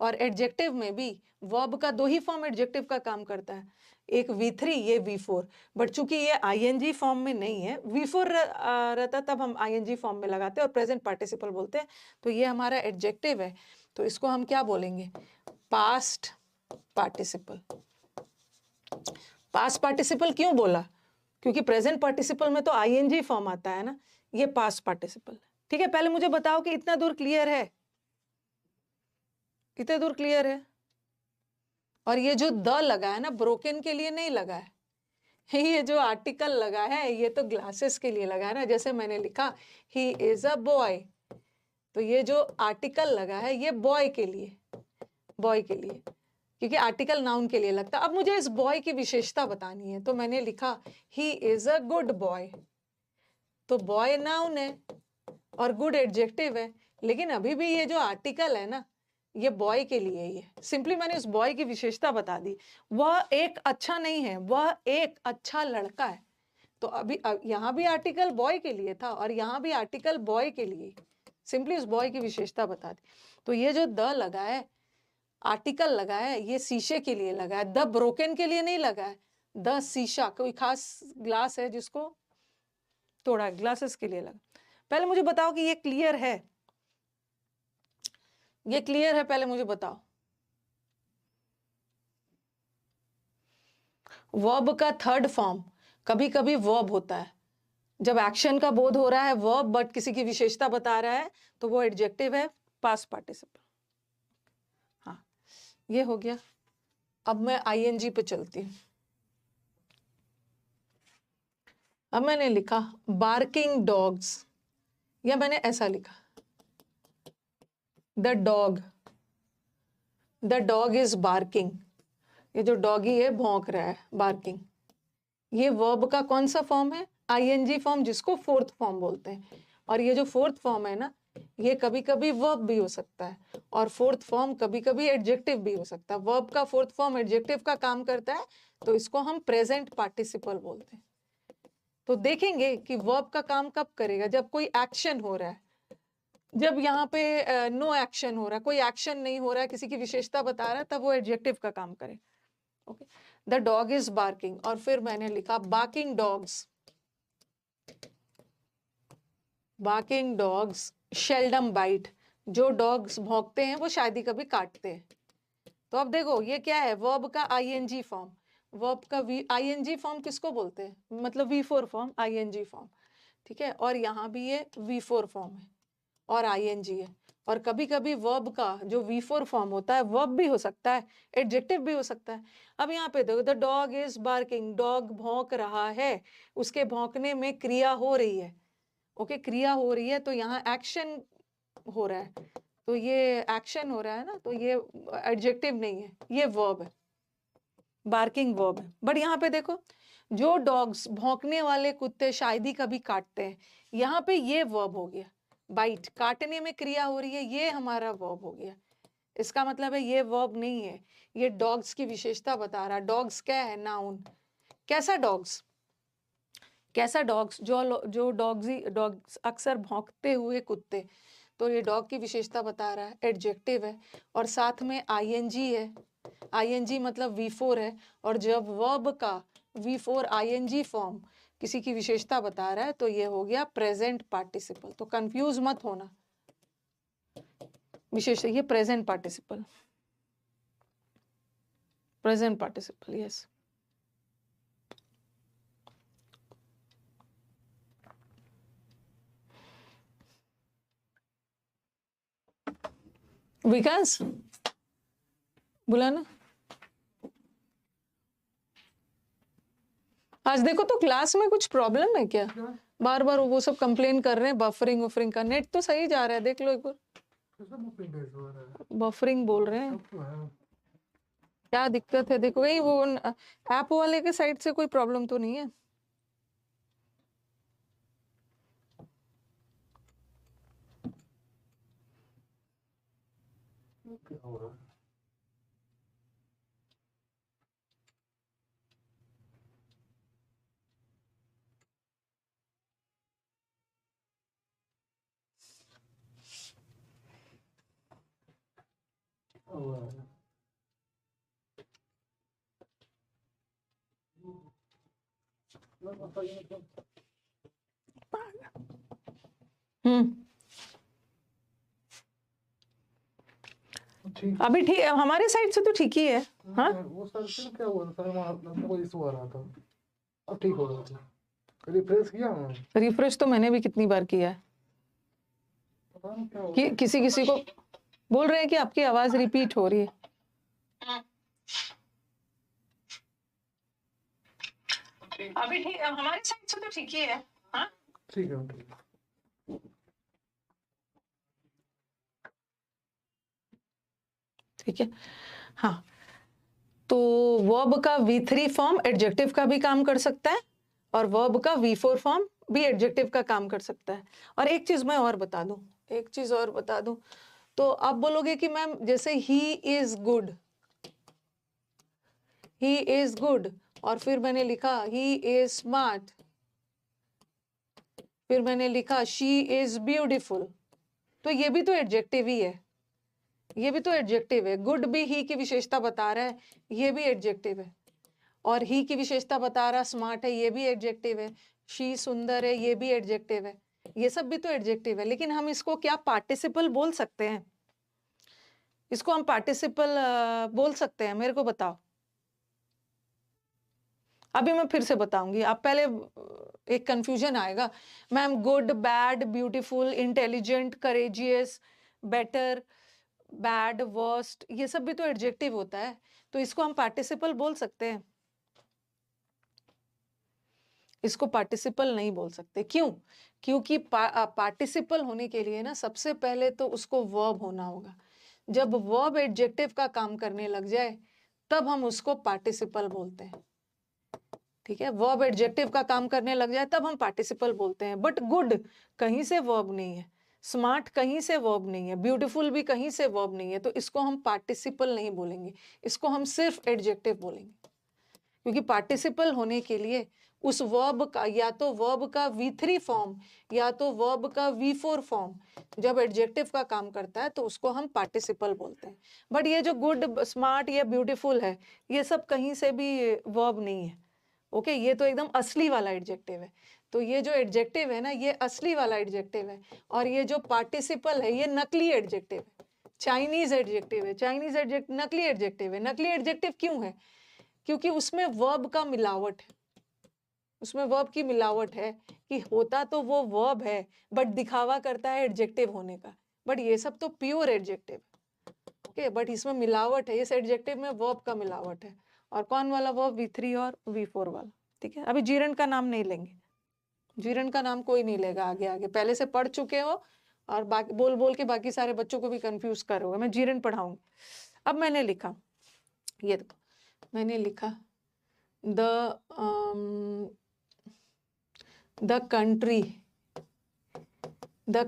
और एडजेक्टिव में भी वर्ब का दो ही फॉर्म एडजेक्टिव का काम करता है, एक V3, ये V4, बट चूंकि ये ING फॉर्म में नहीं है, V4 रहता तब हम ING फॉर्म में लगाते हैं और प्रेजेंट पार्टिसिपल बोलते हैं, तो ये हमारा एडजेक्टिव है, तो इसको हम क्या बोलेंगे, पास्ट पार्टिसिपल। पास्ट पार्टिसिपल क्यों बोला, क्योंकि प्रेजेंट पार्टिसिपल में तो ING फॉर्म आता है ना, ये पास्ट पार्टिसिपल। ठीक है, पहले मुझे बताओ कि इतना दूर क्लियर है, इतने दूर क्लियर है। और ये जो द लगा है ना, ब्रोकन के लिए नहीं लगा है, ये जो आर्टिकल लगा है, ये तो ग्लासेस के लिए लगा है ना, जैसे मैंने लिखा ही इज अ बॉय, तो ये जो आर्टिकल लगा है, ये बॉय के लिए, बॉय के लिए, क्योंकि आर्टिकल नाउन के लिए लगता है। अब मुझे इस बॉय की विशेषता बतानी है, तो मैंने लिखा he is a good boy, तो बॉय नाउन है और गुड एडजेक्टिव है, लेकिन अभी भी ये जो आर्टिकल है ना, ये बॉय के लिए ही है, सिंपली मैंने उस बॉय की विशेषता बता दी, वह एक अच्छा नहीं है, वह एक अच्छा लड़का है, तो अभी यहाँ भी आर्टिकल बॉय के लिए था और यहाँ भी आर्टिकल बॉय के लिए, सिंपली उस बॉय की विशेषता बता दी। तो ये जो द लगा है, आर्टिकल लगा है, ये शीशे के लिए लगा है, द ब्रोकन के लिए नहीं लगा है, द शीशा कोई खास ग्लास है जिसको तोड़ा, ग्लासेस के लिए लगा। पहले मुझे बताओ कि ये क्लियर है, ये क्लियर है? पहले मुझे बताओ। वर्ब का थर्ड फॉर्म कभी कभी वर्ब होता है, जब एक्शन का बोध हो रहा है वर्ब बट किसी की विशेषता बता रहा है तो वो एडजेक्टिव है, पास्ट पार्टिसिपल। हाँ, ये हो गया। अब मैं आईएनजी पे चलती हूँ। अब मैंने लिखा बार्किंग डॉग्स, या मैंने ऐसा लिखा द डॉग इज बार्किंग। ये जो डॉगी है भौंक रहा है, बार्किंग। ये वर्ब का कौन सा फॉर्म है? आईएनजी फॉर्म, जिसको फोर्थ फॉर्म बोलते हैं। और ये जो फोर्थ फॉर्म है ना, ये कभी कभी वर्ब भी हो सकता है और फोर्थ फॉर्म कभी कभी एडजेक्टिव भी हो सकता है। वर्ब का फोर्थ फॉर्म एडजेक्टिव का काम करता है तो इसको हम प्रेजेंट पार्टिसिपल बोलते हैं। तो देखेंगे कि वर्ब का काम कब करेगा? जब कोई एक्शन हो रहा है। जब यहाँ पे नो एक्शन हो रहा है, कोई एक्शन नहीं हो रहा है, किसी की विशेषता बता रहा है, तब वो एडजेक्टिव का काम करे। Okay, the dog is barking. और फिर मैंने लिखा बार्किंग डॉग्स शेल्डम बाइट। जो डॉग्स भौंकते हैं वो शायद ही कभी काटते हैं। तो अब देखो ये क्या है? वर्ब का आईएनजी फॉर्म। वर्ब का आईएनजी फॉर्म किसको बोलते हैं? मतलब V4 फॉर्म, आईएनजी फॉर्म। ठीक है, और यहाँ भी ये V4 फॉर्म है और आईएनजी है। और कभी कभी वर्ब का जो V4 फॉर्म होता है वर्ब भी हो सकता है, एडजेक्टिव भी हो सकता है। अब यहाँ पे देखो, the dog is barking, dog भौंक रहा है, उसके भौंकने में क्रिया हो रही है। ओके, क्रिया हो रही है तो यहाँ एक्शन हो रहा है, तो ये एक्शन हो रहा है ना, तो ये एडजेक्टिव नहीं है, ये वर्ब है, बार्किंग वर्ब है। बट यहाँ पे देखो, जो डॉग्स भौंकने वाले कुत्ते शायद ही कभी काटते हैं, यहाँ पे ये वर्ब हो गया। बाइट, काटने में क्रिया हो रही है, ये हमारा वर्ब हो गया। इसका मतलब है ये वर्ब नहीं है, ये डॉग्स की विशेषता बता रहा है। डॉग्स क्या है? नाउन। कैसा डॉग्स? जो डॉग्स अक्सर भौंकते हुए कुत्ते, तो ये डॉग की विशेषता बता रहा है, एडजेक्टिव है। और साथ में आईएनजी है, आईएनजी मतलब V4 है। और जब वर्ब का V4 आईएनजी फॉर्म किसी की विशेषता बता रहा है तो ये हो गया प्रेजेंट पार्टिसिपल। तो कंफ्यूज मत होना, विशेषता ये प्रेजेंट पार्टिसिपल, यस। विकास बोला ना, आज देखो तो क्लास में कुछ प्रॉब्लम है क्या? बार बार वो सब कंप्लेन कर रहे हैं बफरिंग वफरिंग का। नेट तो सही जा रहा है, देख लो एक बार। बफरिंग बोल रहे हैं, क्या दिक्कत है? देखो कहीं वो ऐप वाले के साइड से कोई प्रॉब्लम तो नहीं है? अभी ठीक है, हमारे साइड से तो ठीक ही है। हाँ, वो सर फिर क्या हुआ था सर, वहाँ कोई इशू आ रहा था, अब ठीक हो रहा था। रिफ्रेश किया मैं, रिफ्रेश तो मैंने भी कितनी बार किया है। पता नहीं क्या कि किसी को बोल रहे हैं कि आपकी आवाज रिपीट हो रही है। अभी ठीक है, हमारे साइड से तो ठीक ही है। हाँ, ठीक है। ठीक है। हाँ, तो वर्ब का V3 फॉर्म एडजेक्टिव का भी काम कर सकता है और वर्ब का V4 फॉर्म भी एडजेक्टिव का काम कर सकता है। और एक चीज मैं और बता दूं, तो आप बोलोगे कि मैम जैसे ही इज गुड, और फिर मैंने लिखा ही इज स्मार्ट, फिर मैंने लिखा शी इज ब्यूटीफुल, तो ये भी तो एडजेक्टिव ही है, गुड भी ही की विशेषता बता रहा है, ये भी एडजेक्टिव है। और ही की विशेषता बता रहा स्मार्ट है, ये भी एडजेक्टिव है। शी सुंदर है, ये भी एडजेक्टिव है। ये सब भी तो एडजेक्टिव है, लेकिन हम इसको क्या पार्टिसिपल बोल सकते हैं? इसको हम पार्टिसिपल बोल सकते हैं, मेरे को बताओ। अभी मैं फिर से बताऊंगी, आप पहले एक कंफ्यूजन आएगा, ma'am good, bad, beautiful, intelligent, courageous, better, bad, worst, ये सब भी तो एडजेक्टिव होता है, तो इसको हम पार्टिसिपल बोल सकते हैं? इसको पार्टिसिपल नहीं बोल सकते। क्यों? क्योंकि पार्टिसिपल होने के लिए ना सबसे पहले तो उसको वर्ब होना होगा। जब वर्ब एडजेक्टिव का काम करने लग जाए तब हम उसको पार्टिसिपल बोलते हैं। ठीक है, वर्ब एडजेक्टिव का काम करने लग जाए तब हम पार्टिसिपल बोलते हैं। बट गुड कहीं से वर्ब नहीं है, स्मार्ट कहीं से वर्ब नहीं है, ब्यूटीफुल भी कहीं से वर्ब नहीं है, तो इसको हम पार्टिसिपल नहीं बोलेंगे, इसको हम सिर्फ एडजेक्टिव बोलेंगे। क्योंकि पार्टिसिपल होने के लिए उस वर्ब का या तो वर्ब का V3 फॉर्म या तो वर्ब का V4 फॉर्म जब एडजेक्टिव का काम करता है तो उसको हम पार्टिसिपल बोलते हैं। बट ये जो गुड, स्मार्ट या ब्यूटीफुल है, ये सब कहीं से भी वर्ब नहीं है। ओके, ये तो एकदम असली वाला एडजेक्टिव है। तो ये जो एडजेक्टिव है ना, ये असली वाला एडजेक्टिव है, और ये जो पार्टिसिपल है ये नकली एडजेक्टिव है, चाइनीज एडजेक्टिव है। चाइनीज एडजेक्टिव नकली एडजेक्टिव है। नकली एडजेक्टिव क्यों है? क्योंकि उसमें वर्ब का मिलावट है, उसमें वर्ब की मिलावट है कि होता तो वो वर्ब है बट दिखावा करता है एडजेक्टिव होने का। बट ये सब तो प्योर एडजेक्टिव है। ओके, बट इसमें मिलावट है, इस एडजेक्टिव में वर्ब का मिलावट है। और कौन वाला वर्ब? V3 और V4 वाला। ठीक है, अभी जीरन का नाम नहीं लेंगे, जीरन का नाम कोई नहीं लेगा आगे। आगे पहले से पढ़ चुके हो और बाकी बोल बोल के बाकी सारे बच्चों को भी कंफ्यूज करोगे। मैं जीरन पढ़ाऊंगी। अब मैंने लिखा, ये देखो, मैंने लिखा the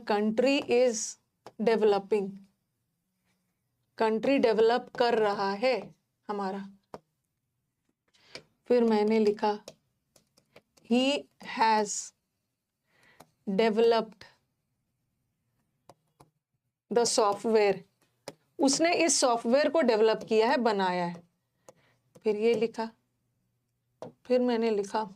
country is developing, country develop कर रहा है हमारा। फिर मैंने लिखा he has developed the software, उसने इस सॉफ्टवेयर को डेवलप किया है, बनाया है। फिर ये लिखा, फिर मैंने लिखा,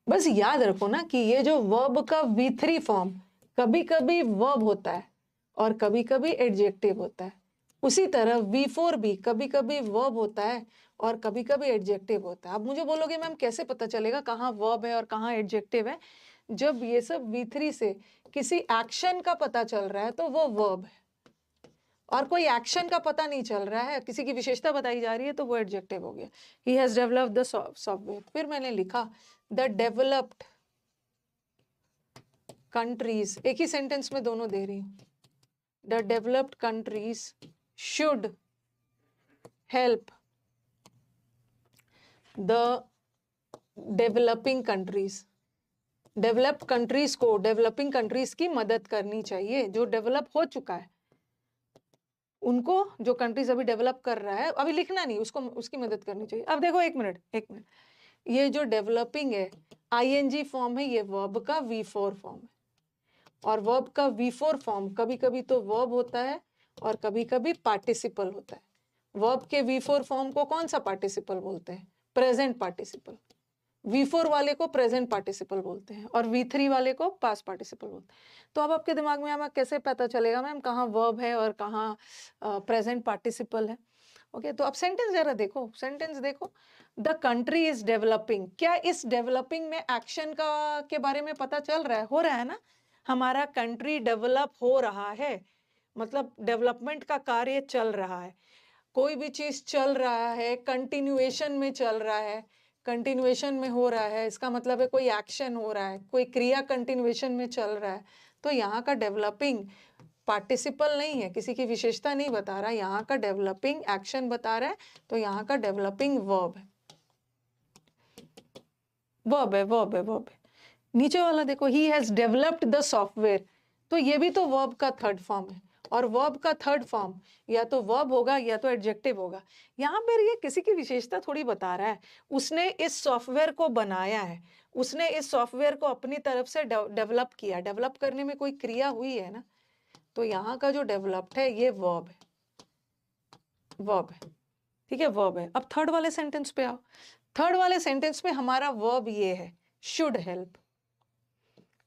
बस याद रखो ना कि ये जो वर्ब का V3 फॉर्म कभी कभी वर्ब होता है और कभी कभी एडजेक्टिव होता है। उसी तरह V4 भी कभी कभी वर्ब होता है और कभी कभी एडजेक्टिव होता है। अब मुझे बोलोगे मैम कैसे पता चलेगा कहाँ वर्ब है और कहाँ एडजेक्टिव है? जब ये सब V3 से किसी एक्शन का पता चल रहा है तो वो वर्ब है, और कोई एक्शन का पता नहीं चल रहा है, किसी की विशेषता बताई जा रही है, तो वो एडजेक्टिव हो गया। He has developed the software. फिर मैंने लिखा द डेवलप्ड कंट्रीज, एक ही सेंटेंस में दोनों दे रही हूं। The developed countries should help the developing countries, developed countries को डेवलपिंग कंट्रीज की मदद करनी चाहिए। जो डेवलप हो चुका है उनको, जो कंट्रीज अभी डेवलप कर रहा है, अभी लिखना नहीं, उसको उसकी मदद करनी चाहिए। अब देखो, एक मिनट, ये जो डेवलपिंग है ING फॉर्म है, ये वर्ब का V4 फॉर्म है। और वर्ब का V4 फॉर्म कभी कभी तो वर्ब होता है और कभी कभी पार्टिसिपल होता है। वर्ब के V4 फॉर्म को कौन सा पार्टिसिपल बोलते हैं? Present participle. V4 वाले को प्रेजेंट पार्टिसिपल बोलते हैं और V3 वाले को पास्ट पार्टिसिपल बोलते हैं। तो अब आपके दिमाग में कैसे पता चलेगा मैम कहाँ वर्ब है और कहाँ प्रेजेंट पार्टिसिपल है? ओके, तो अब सेंटेंस जरा देखो, सेंटेंस देखो। द कंट्री इज डेवलपिंग, क्या इस डेवलपिंग में एक्शन का के बारे में पता चल रहा है? हो रहा है ना, हमारा कंट्री डेवलप हो रहा है, मतलब डेवलपमेंट का कार्य चल रहा है। कोई भी चीज चल रहा है, कंटिन्यूएशन में चल रहा है, कंटिन्यूएशन में हो रहा है, इसका मतलब है कोई एक्शन हो रहा है, कोई क्रिया कंटिन्यूएशन में चल रहा है। तो यहाँ का डेवलपिंग पार्टिसिपल नहीं है, किसी की विशेषता नहीं बता रहा, यहाँ का डेवलपिंग एक्शन बता रहा है। तो यहाँ का डेवलपिंग वर्ब है, वर्ब है, वर्ब है, वर्ब है। नीचे वाला देखो, he has developed the software, तो ये भी तो वर्ब का थर्ड फॉर्म है। और वर्ब का थर्ड फॉर्म या तो वर्ब होगा या तो एडजेक्टिव होगा। यहाँ पर ये किसी की विशेषता थोड़ी बता रहा है, उसने इस सॉफ्टवेयर को बनाया है, उसने इस सॉफ्टवेयर को अपनी तरफ से डेवलप किया। डेवलप करने में कोई क्रिया हुई है ना, तो यहाँ का जो डेवलप्ड है ये वर्ब है, वर्ब है। ठीक है, वर्ब है। अब थर्ड वाले सेंटेंस पे आओ। थर्ड वाले सेंटेंस में हमारा वर्ब ये है, शुड हेल्प।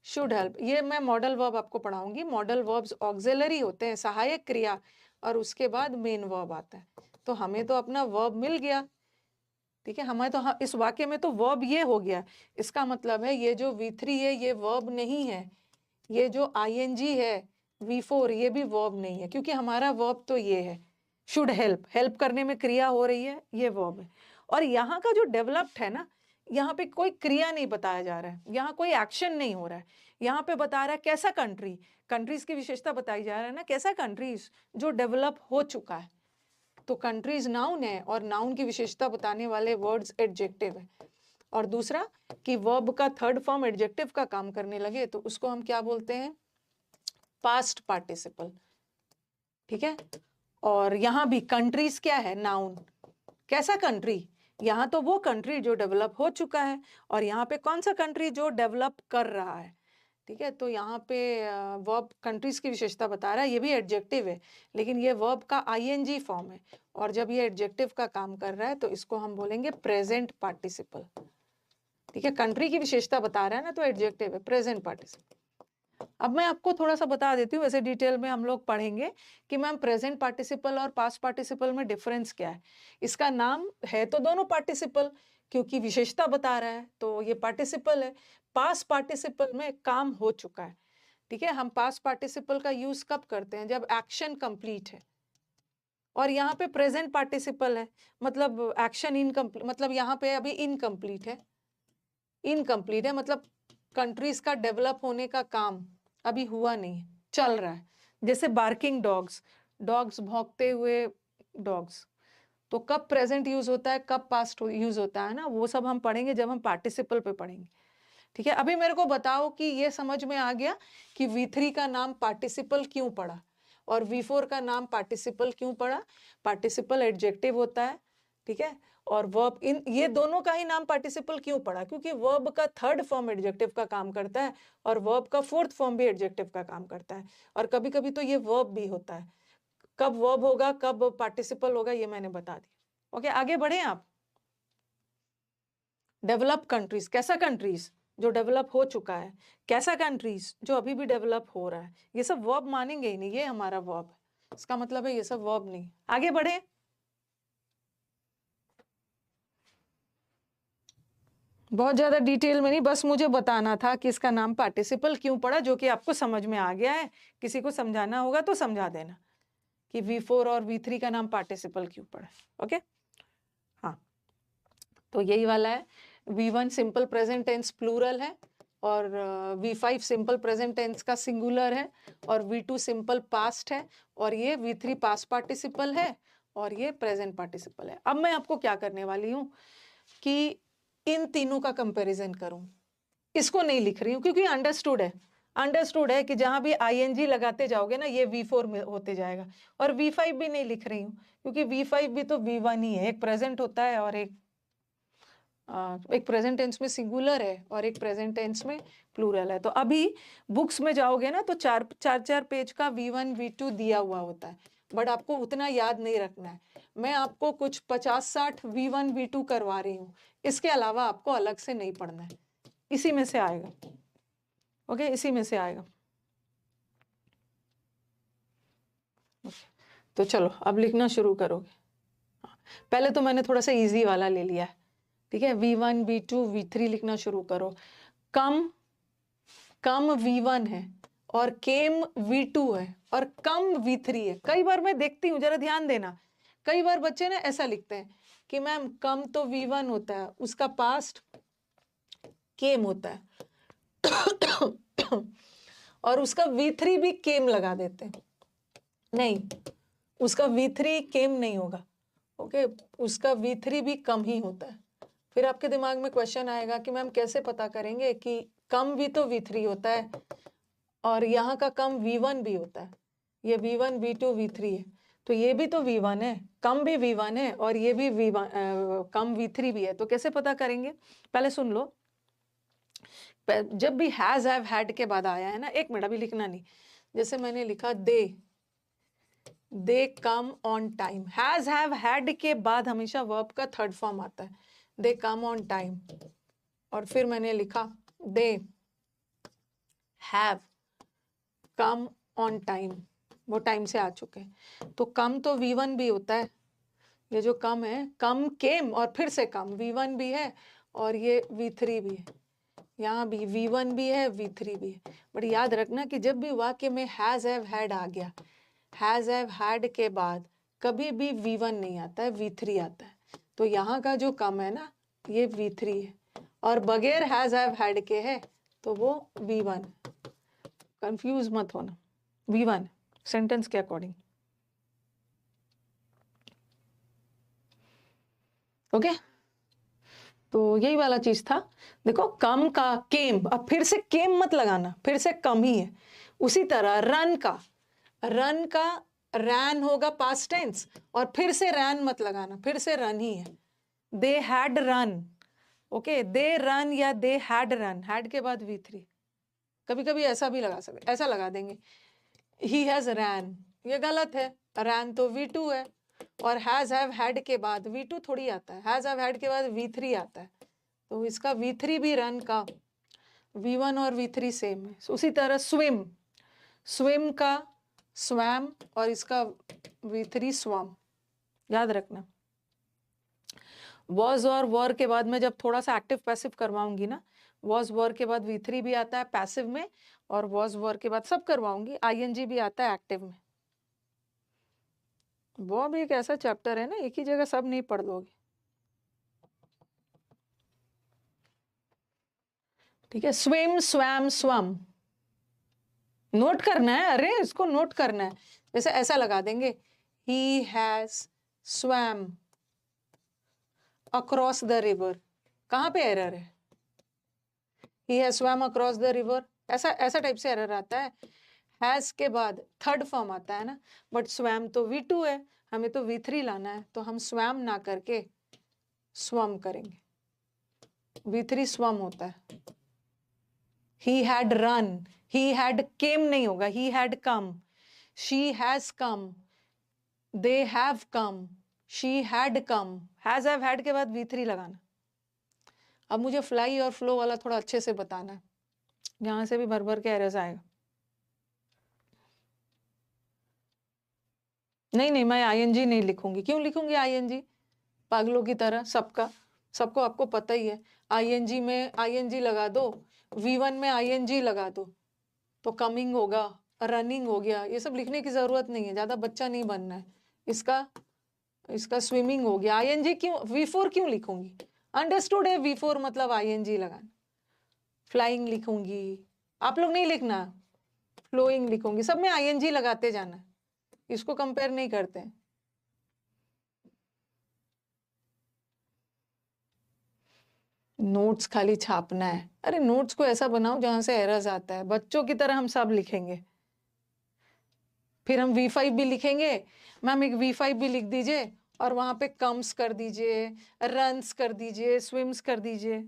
शुड हेल्प, ये मैं मॉडल वर्ब आपको पढ़ाऊंगी। मॉडल वर्ब्स ऑक्सिलरी होते हैं, सहायक क्रिया, और उसके बाद मेन वर्ब आता है। तो हमें तो अपना वर्ब मिल गया, ठीक है, हमें तो इस वाक्य में तो वर्ब ये हो गया। इसका मतलब है ये जो V3 है ये वर्ब नहीं है, ये जो ing है V4 ये भी वर्ब नहीं है, क्योंकि हमारा वर्ब तो ये है शुड हेल्प, हेल्प करने में क्रिया हो रही है, ये वर्ब है। और यहाँ का जो डेवलप्ड है ना, यहाँ पे कोई क्रिया नहीं बताया जा रहा है, यहाँ कोई एक्शन नहीं हो रहा है, यहाँ पे बता रहा है कैसा कंट्री, कंट्रीज की विशेषता बताई जा रहा है ना, कैसा कंट्रीज जो डेवलप हो चुका है। तो कंट्रीज नाउन है और नाउन की विशेषता बताने वाले वर्ड्स एडजेक्टिव है। और दूसरा कि वर्ब का थर्ड फॉर्म एडजेक्टिव का काम करने लगे तो उसको हम क्या बोलते हैं, पास्ट पार्टिसिपल, ठीक है। और यहाँ भी कंट्रीज क्या है, नाउन, कैसा कंट्री, यहाँ तो वो कंट्री जो डेवलप हो चुका है, और यहाँ पे कौन सा कंट्री जो डेवलप कर रहा है, ठीक है। तो यहाँ पे वर्ब कंट्रीज की विशेषता बता रहा है, ये भी एडजेक्टिव है, लेकिन ये वर्ब का ing फॉर्म है, और जब ये एडजेक्टिव का काम कर रहा है तो इसको हम बोलेंगे प्रेजेंट पार्टिसिपल, ठीक है। कंट्री की विशेषता बता रहा है ना, तो एडजेक्टिव है, प्रेजेंट पार्टिसिपल। अब मैं आपको थोड़ा सा बता देती हूँ, वैसे डिटेल में हम लोग पढ़ेंगे कि मैम प्रेजेंट पार्टिसिपल और पास्ट पार्टिसिपल में डिफरेंस क्या है। इसका नाम है तो दोनों पार्टिसिपल, क्योंकि विशेषता बता रहा है तो ये पार्टिसिपल है। पास्ट पार्टिसिपल में काम हो चुका है, ठीक है। हम पास्ट पार्टिसिपल का यूज कब करते हैं, जब एक्शन कंप्लीट है। और यहाँ पे प्रेजेंट पार्टिसिपल है, मतलब एक्शन इनकम्प्लीट, मतलब यहाँ पे अभी इनकम्प्लीट है, इनकम्प्लीट है मतलब कंट्रीज का डेवलप होने का काम अभी हुआ नहीं है, चल रहा है। जैसे बार्किंग डॉग्स, डॉग्स भौंकते हुए डॉग्स, तो कब प्रेजेंट यूज होता है, कब पास्ट यूज होता है ना, वो सब हम पढ़ेंगे जब हम पार्टिसिपल पे पढ़ेंगे, ठीक है। अभी मेरे को बताओ कि ये समझ में आ गया कि V3 का नाम पार्टिसिपल क्यों पड़ा और V4 का नाम पार्टिसिपल क्यों पड़ा। पार्टिसिपल एडजेक्टिव होता है, ठीक है, और वर्ब, इन ये दोनों का ही नाम पार्टिसिपल क्यों पड़ा, क्योंकि वर्ब का थर्ड फॉर्म एडजेक्टिव का काम करता है और वर्ब का फोर्थ फॉर्म भी एडजेक्टिव का काम करता है। और कभी कभी तो ये वर्ब भी होता है, कब वर्ब होगा कब पार्टिसिपल होगा ये मैंने बता दिया। ओके, आगे बढ़े आप। डेवलप कंट्रीज, कैसा कंट्रीज जो डेवलप हो चुका है, कैसा कंट्रीज जो अभी भी डेवलप हो रहा है, ये सब वर्ब मानेंगे ही नहीं, ये हमारा वर्ब है, इसका मतलब है ये सब वर्ब नहीं। आगे बढ़े, बहुत ज्यादा डिटेल में नहीं, बस मुझे बताना था कि इसका नाम पार्टिसिपल क्यों पड़ा, जो कि आपको समझ में आ गया है। किसी को समझाना होगा तो समझा देना कि V4 और V3 का नाम पार्टिसिपल क्यों पड़ा। ओके, हाँ, तो यही वाला है। V1 simple present tense plural है, और V5 सिंपल प्रेजेंट टेंस का सिंगुलर है, और V2 सिंपल पास्ट है, और ये V3 पास्ट पार्टिसिपल है, और ये प्रेजेंट पार्टिसिपल है। अब मैं आपको क्या करने वाली हूँ कि इन तीनों का कंपैरिजन करूं। इसको नहीं लिख रही हूं क्योंकि अंडरस्टूड है, अंडरस्टूड है कि जहां भी ing लगाते जाओगे ना ये V4 में होते जाएगा। और V5 भी नहीं लिख रही हूं क्योंकि V5 भी तो V1 ही है, एक प्रेजेंट होता है और एक प्रेजेंट टेंस में सिंगुलर है और एक प्रेजेंट टेंस में प्लूरल है। तो अभी बुक्स में जाओगे ना तो चार पेज का V1 V2 दिया हुआ होता है, बट आपको उतना याद नहीं रखना है। मैं आपको कुछ 50-60 V1 V2 करवा रही हूँ, इसके अलावा आपको अलग से नहीं पढ़ना है, इसी में से आएगा। ओके, इसी में से आएगा। तो चलो अब लिखना शुरू करोगे। पहले तो मैंने थोड़ा सा इजी वाला ले लिया है, ठीक है। V1 V2 V3 लिखना शुरू करो। कम V1 है और केम V2 है और कम V3 है। कई बार मैं देखती हूँ, जरा ध्यान देना, कई बार बच्चे ना ऐसा लिखते हैं कि मैम कम तो V1 होता है, उसका पास्ट केम होता है और उसका V3 भी केम लगा देते हैं। नहीं, उसका V3 केम नहीं होगा, ओके, उसका V3 भी कम ही होता है। फिर आपके दिमाग में क्वेश्चन आएगा कि मैम कैसे पता करेंगे कि कम भी तो V3 होता है और यहाँ का कम V1 भी होता है। ये V1 V2 V3 है, तो ये भी तो V1 है, कम भी V1 है और ये भी कम V3 भी है। तो कैसे पता करेंगे, पहले सुन लो। जब भी हैज हैव हैड के बाद आया है ना, एक मिनट अभी लिखना नहीं, जैसे मैंने लिखा they come on time, has have had के बाद हमेशा वर्ब का थर्ड फॉर्म आता है, दे कम ऑन टाइम। और फिर मैंने लिखा they have come on time, वो टाइम से आ चुके हैं। तो कम तो V1 भी होता है, ये जो कम है, कम केम और फिर से कम, V1 भी है और ये V3 भी है, यहाँ भी V1 भी है, V3 भी है। बट याद रखना कि जब भी वाक्य में हैज हैव हैड आ गया, हैज हैव हैड के बाद कभी भी V1 नहीं आता है, V3 आता है। तो यहाँ का जो कम है ना, ये V3 है, और बगैर हैज हैव हैड के है तो वो V1। कंफ्यूज मत होना, V1 सेंटेंस के अकॉर्डिंग। ओके, तो यही वाला चीज था। देखो कम का केम, अब फिर से केम मत लगाना, फिर से कम ही है। उसी तरह रन का रैन होगा पास्ट टेंस, और फिर से रैन मत लगाना, फिर से रन ही है। They had run, okay, they run या दे हैड रन, हैड के बाद V3। कभी कभी ऐसा भी लगा सकते, ऐसा लगा देंगे ही हैज रैन, ये गलत है, रैन तो V2 है, और हैज हैव हैड के बाद V2 थोड़ी आता है, हैज हैव हैड के बाद V3 आता है। तो इसका V3 भी रन का V1 और V3 सेम है। उसी तरह स्विम का स्वैम, और इसका V3 स्वम, याद रखना। वॉज और वर के बाद में जब थोड़ा सा एक्टिव पैसिव करवाऊंगी ना, वॉज वर के बाद V3 भी आता है पैसिव में, और वॉज वर के बाद सब करवाऊंगी, ING भी आता है एक्टिव में। वो भी एक ऐसा चैप्टर है ना, एक ही जगह सब नहीं पढ़ लोगे। ठीक है, स्विम स्वैम स्वम नोट करना है, अरे इसको नोट करना है। जैसे ऐसा लगा देंगे, he has swum across the river, कहाँ पे एरर है? He has swum across the river, ऐसा टाइप से एरर आता है। हैज के बाद थर्ड फॉर्म आता है ना, बट स्वैम तो V2 है, हमें तो V3 लाना है, तो हम स्वैम ना करके स्वम करेंगे, V3 स्वम होता है। He had run, he had केम नहीं होगा, he had come, she has come, they have come, she had come, has have had के बाद V3 लगाना। अब मुझे फ्लाई और फ्लो वाला थोड़ा अच्छे से बताना है, यहां से भी भर भर के एरर्स आएगा। नहीं, मैं ING नहीं लिखूंगी। क्यों लिखूंगी ING? पागलों की तरह सबको आपको पता ही है। ING में ING लगा दो, V1 में ING लगा दो, तो कमिंग होगा, रनिंग हो गया, ये सब लिखने की जरूरत नहीं है, ज्यादा बच्चा नहीं बनना है। इसका स्विमिंग हो गया, ING क्यों, V4 क्यों लिखूंगी? अंडरस्टूड है, V4 मतलब ING लगाना। फ्लाइंग लिखूंगी, आप लोग नहीं लिखना, फ्लोइंग लिखूंगी, सब में ING लगाते जाना, इसको कंपेयर नहीं करते हैं। नोट्स खाली छापना है, अरे नोट्स को ऐसा बनाओ जहां से एरर्स आता है, बच्चों की तरह हम सब लिखेंगे। फिर हम V5 भी लिखेंगे, मैम एक V5 भी लिख दीजिए, और वहां पे कम्स कर दीजिए, रन्स कर दीजिए, स्विम्स कर दीजिए।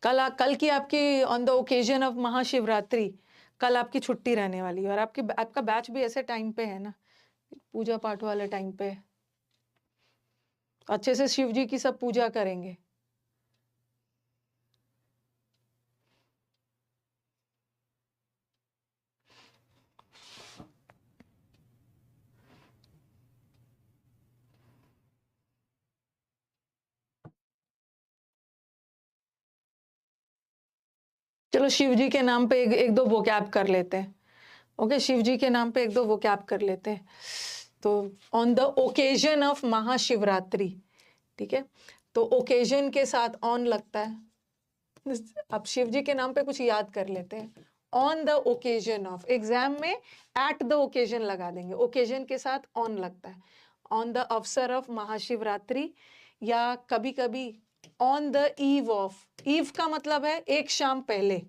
कल की आपकी on the occasion of Mahashivratri, कल आपकी छुट्टी रहने वाली है, और आपका बैच भी ऐसे टाइम पे है ना, पूजा पाठ वाले टाइम पे, अच्छे से शिव जी की सब पूजा करेंगे। चलो शिव जी के नाम पे एक दो वोकैब कर लेते हैं। ओके, शिव जी के नाम पे एक दो वोकैब कर लेते हैं। तो on the occasion of Mahashivratri, ठीक है, तो ओकेजन के साथ ऑन लगता है। अब शिव जी के नाम पे कुछ याद कर लेते हैं। On the occasion of, exam में एट द ओकेजन लगा देंगे, ओकेजन के साथ ऑन लगता है। ऑन द अवसर ऑफ महाशिवरात्रि, या कभी कभी on the eve of, eve का मतलब है एक शाम पहले।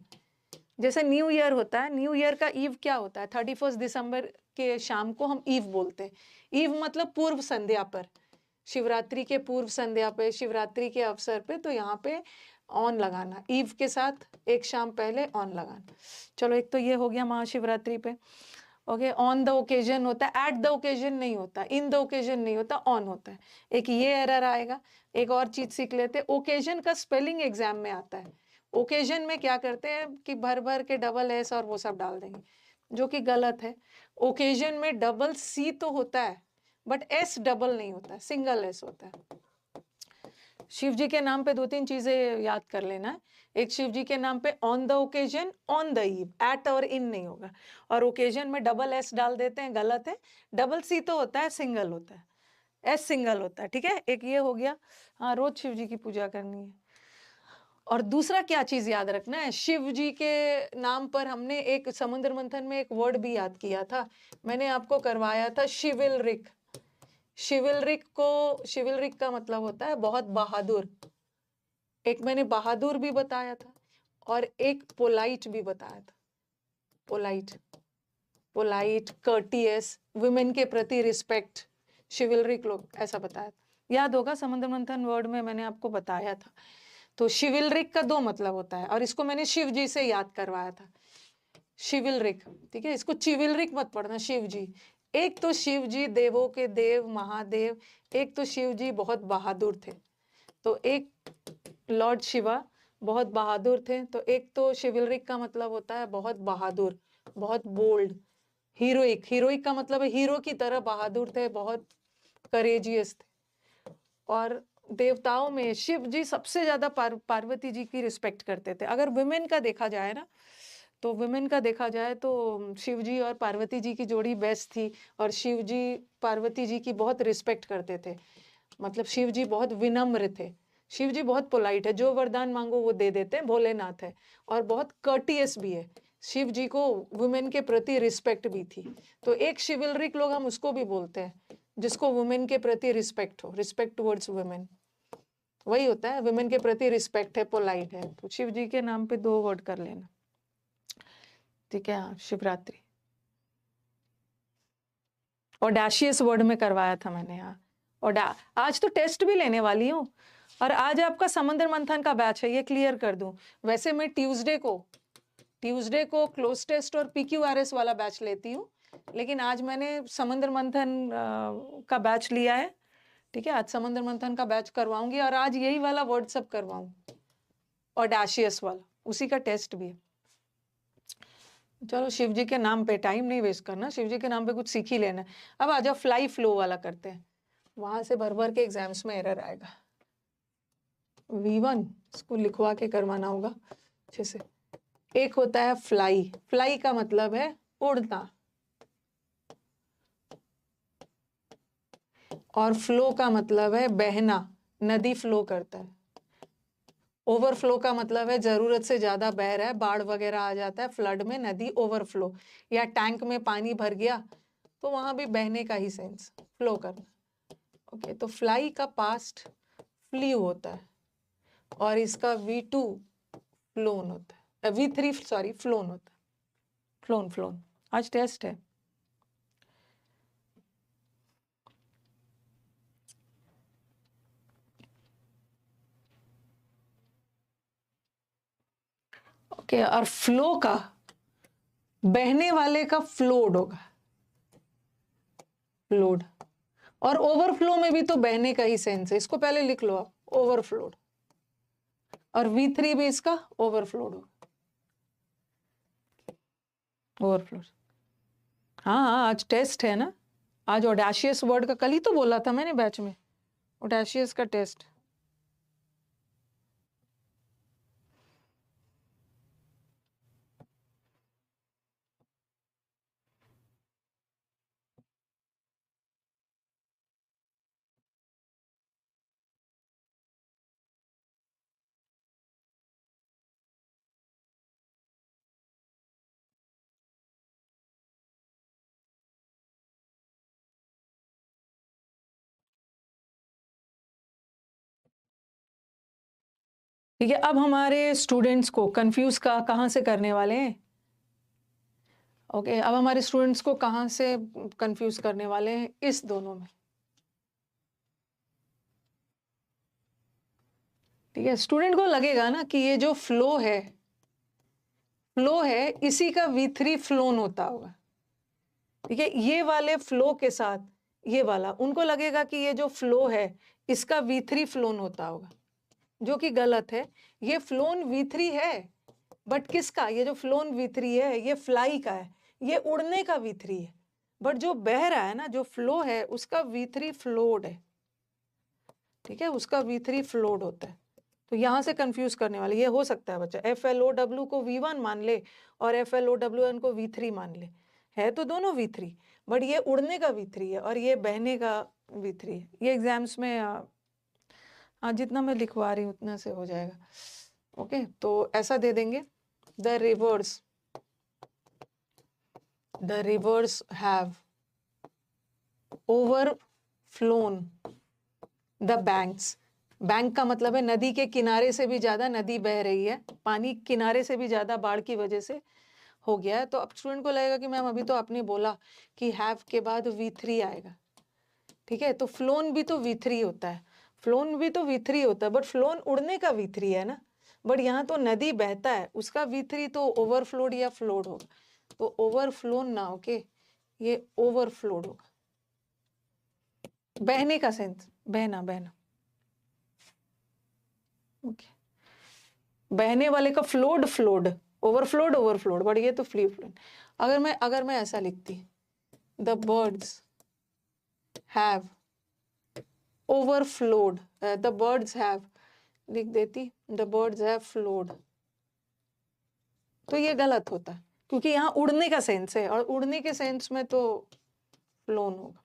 जैसे न्यू ईयर होता है, न्यू ईयर का ईव क्या होता है? 31 दिसंबर के शाम को हम ईव बोलते हैं। ईव मतलब पूर्व संध्या पर, शिवरात्रि के पूर्व संध्या पे, शिवरात्रि के अवसर पे, तो यहाँ पे ऑन लगाना, ईव के साथ एक शाम पहले ऑन लगाना। चलो, एक तो ये हो गया महाशिवरात्रि पे। ओके, ऑन द ओकेजन होता है, एट द ओकेजन नहीं होता, इन द ओकेजन नहीं होता, ऑन होता है। एक ये एरर आएगा। एक और चीज सीख लेते हैं, ओकेजन का स्पेलिंग एग्जाम में आता है। ओकेजन में क्या करते हैं कि भर भर के डबल एस और वो सब डाल देंगे, जो कि गलत है। ओकेजन में डबल सी तो होता है, बट एस डबल नहीं होता है, सिंगल एस होता है। शिव जी के नाम पे 2-3 चीजें याद कर लेना है। एक, शिव जी के नाम पे on the occasion, on the eve, at और इन नहीं होगा। और ओकेजन में डबल एस डाल देते हैं, गलत है। डबल सी तो होता है, सिंगल होता है, एस सिंगल होता है। ठीक है, एक ये हो गया। हाँ, रोज शिव जी की पूजा करनी है। और दूसरा क्या चीज याद रखना है, शिव जी के नाम पर हमने एक समुद्र मंथन में एक वर्ड भी याद किया था, मैंने आपको करवाया था, शिविलरिक। शिविलरिक का मतलब होता है बहुत बहादुर। एक मैंने बहादुर भी बताया था और एक पोलाइट भी बताया था। पोलाइट, कर्टियस, वुमेन के प्रति रिस्पेक्ट, शिविलरिक लोग, ऐसा बताया था। याद होगा, समुद्र मंथन वर्ड में मैंने आपको बताया था। तो शिविलरिक का 2 मतलब होता है, और इसको मैंने शिव जी से याद करवाया था, शिविलरिक। ठीक है, इसको चिविलरिक मत पढ़ना, शिव जी। एक तो शिव जी देवों के देव, महादेव। एक तो शिव जी बहुत बहादुर थे। तो एक लॉर्ड शिवा बहुत बहादुर थे, तो एक तो शिविलरिक का मतलब होता है बहुत बहादुर, बहुत बोल्ड। हीरोइक का मतलब है हीरो की तरह बहादुर थे, बहुत करेजियस थे। और देवताओं में शिव जी सबसे ज्यादा पार्वती जी की रिस्पेक्ट करते थे। अगर वुमेन का देखा जाए ना, तो वुमेन का देखा जाए तो शिव जी और पार्वती जी की जोड़ी बेस्ट थी। और शिव जी पार्वती जी की बहुत रिस्पेक्ट करते थे। मतलब शिव जी बहुत विनम्र थे। शिव जी बहुत पोलाइट है, जो वरदान मांगो वो दे देते हैं, भोलेनाथ है। और बहुत कर्टियस भी है। शिव जी को वुमेन के प्रति रिस्पेक्ट भी थी। तो एक शिविलरिक लोग हम उसको भी बोलते हैं, जिसको वुमेन के प्रति रिस्पेक्ट हो, रिस्पेक्ट टुवर्ड्स वुमेन, वही होता है, वुमेन के प्रति रिस्पेक्ट है, पोलाइट है। तो शिव जी के नाम पे 2 वर्ड कर लेना। ठीक है, हाँ, शिवरात्रि। ऑडेशियस वर्ड में करवाया था मैंने यहाँ। और आज तो टेस्ट भी लेने वाली हूँ, और आज आपका समुद्र मंथन का बैच है, ये क्लियर कर दूं। वैसे मैं ट्यूसडे को क्लोज टेस्ट और PQRS वाला बैच लेती हूँ, लेकिन आज मैंने समुद्र मंथन का बैच लिया है। ठीक है, आज समुद्र मंथन का बैच करवाऊंगी, और आज यही वाला वर्ड सब करवाऊँ, ऑडेशियस वाला, उसी का टेस्ट भी है। चलो, शिव जी के नाम पे टाइम नहीं वेस्ट करना, शिव जी के नाम पे कुछ सीख ही लेना है। अब आ जाओ, फ्लाई फ्लो वाला करते हैं। वहां से भर भर के एग्जाम्स में एरर आएगा। V1 इसको लिखवा के करवाना होगा अच्छे से। एक होता है फ्लाई का मतलब है उड़ना, और फ्लो का मतलब है बहना, नदी फ्लो करता है। ओवरफ्लो का मतलब है जरूरत से ज्यादा बह रहा है, बाढ़ वगैरह आ जाता है, फ्लड में नदी ओवरफ्लो, या टैंक में पानी भर गया, तो वहां भी बहने का ही सेंस, फ्लो करना। ओके, तो फ्लाई का पास्ट फ्ल्यू होता है, और इसका V2 फ्लोन होता है, V3 सॉरी फ्लोन होता है। फ्लोन आज टेस्ट है। ओके, और फ्लो का, बहने वाले का फ्लोड होगा, फ्लोड। और ओवरफ्लो में भी तो बहने का ही सेंस है, इसको पहले लिख लो आप, ओवरफ्लोड। और V3 भी इसका ओवरफ्लोड होगा, ओवरफ्लो। हाँ हाँ, आज टेस्ट है ना। आज ऑडेशियस वर्ड का कल ही तो बोला था मैंने बैच में, ऑडेशियस का टेस्ट। ठीक है, अब हमारे स्टूडेंट्स को कंफ्यूज कहाँ से करने वाले हैं। ओके, अब हमारे स्टूडेंट्स को कहाँ से कंफ्यूज करने वाले हैं, इस दोनों में। ठीक है, स्टूडेंट को लगेगा ना कि ये जो फ्लो है इसी का V3 फ्लोन होता होगा। ठीक है, ये वाले फ्लो के साथ ये वाला, उनको लगेगा कि ये जो फ्लो है इसका V3 फ्लोन होता होगा, जो कि गलत है। ये फ्लोन V3 है, बट किसका? ये जो फ्लोन V3 है ये फ्लाई का है, ये उड़ने का V3 है। बट जो बह रहा है ना, जो फ्लो है, उसका V3 फ्लोड है। ठीक है, उसका V3 फ्लोड होता है। तो यहां से कंफ्यूज करने वाले ये हो सकता है बच्चा, FLOW को V1 मान ले और FLOWN को V3 मान ले, है तो दोनों V3, बट ये उड़ने का V3 है और ये बहने का V3 है। ये एग्जाम्स में हाँ, जितना मैं लिखवा रही हूँ उतना से हो जाएगा। ओके, तो ऐसा दे देंगे, the reverse have overflown the banks. Bank का मतलब है नदी के किनारे से भी ज्यादा नदी बह रही है, पानी किनारे से भी ज्यादा बाढ़ की वजह से हो गया है। तो अब स्टूडेंट को लगेगा कि मैम अभी तो आपने बोला कि हैव के बाद V3 आएगा। ठीक है, तो फ्लोन भी तो V3 होता है, फ्लोन भी तो V3 होता है, बट फ्लोन उड़ने का V3 है ना। बट यहाँ तो नदी बहता है, उसका V3 तो ओवरफ्लोड या फ्लोड होगा, तो ओवरफ्लोन ना होके ये ओवरफ्लोड होगा। बहने का सेंस, बहना बहना। ओके, बहने वाले का flowed flowed, overflowed overflowed, but ये तो फ्री फ्लोड। अगर मैं ऐसा लिखती, the birds have overflowed, the birds have लिख देती द बर्ड्स हैव फ्लोड, तो ये गलत होता है क्योंकि यहाँ उड़ने का सेंस है और उड़ने के सेंस में तो फ्लोन होगा,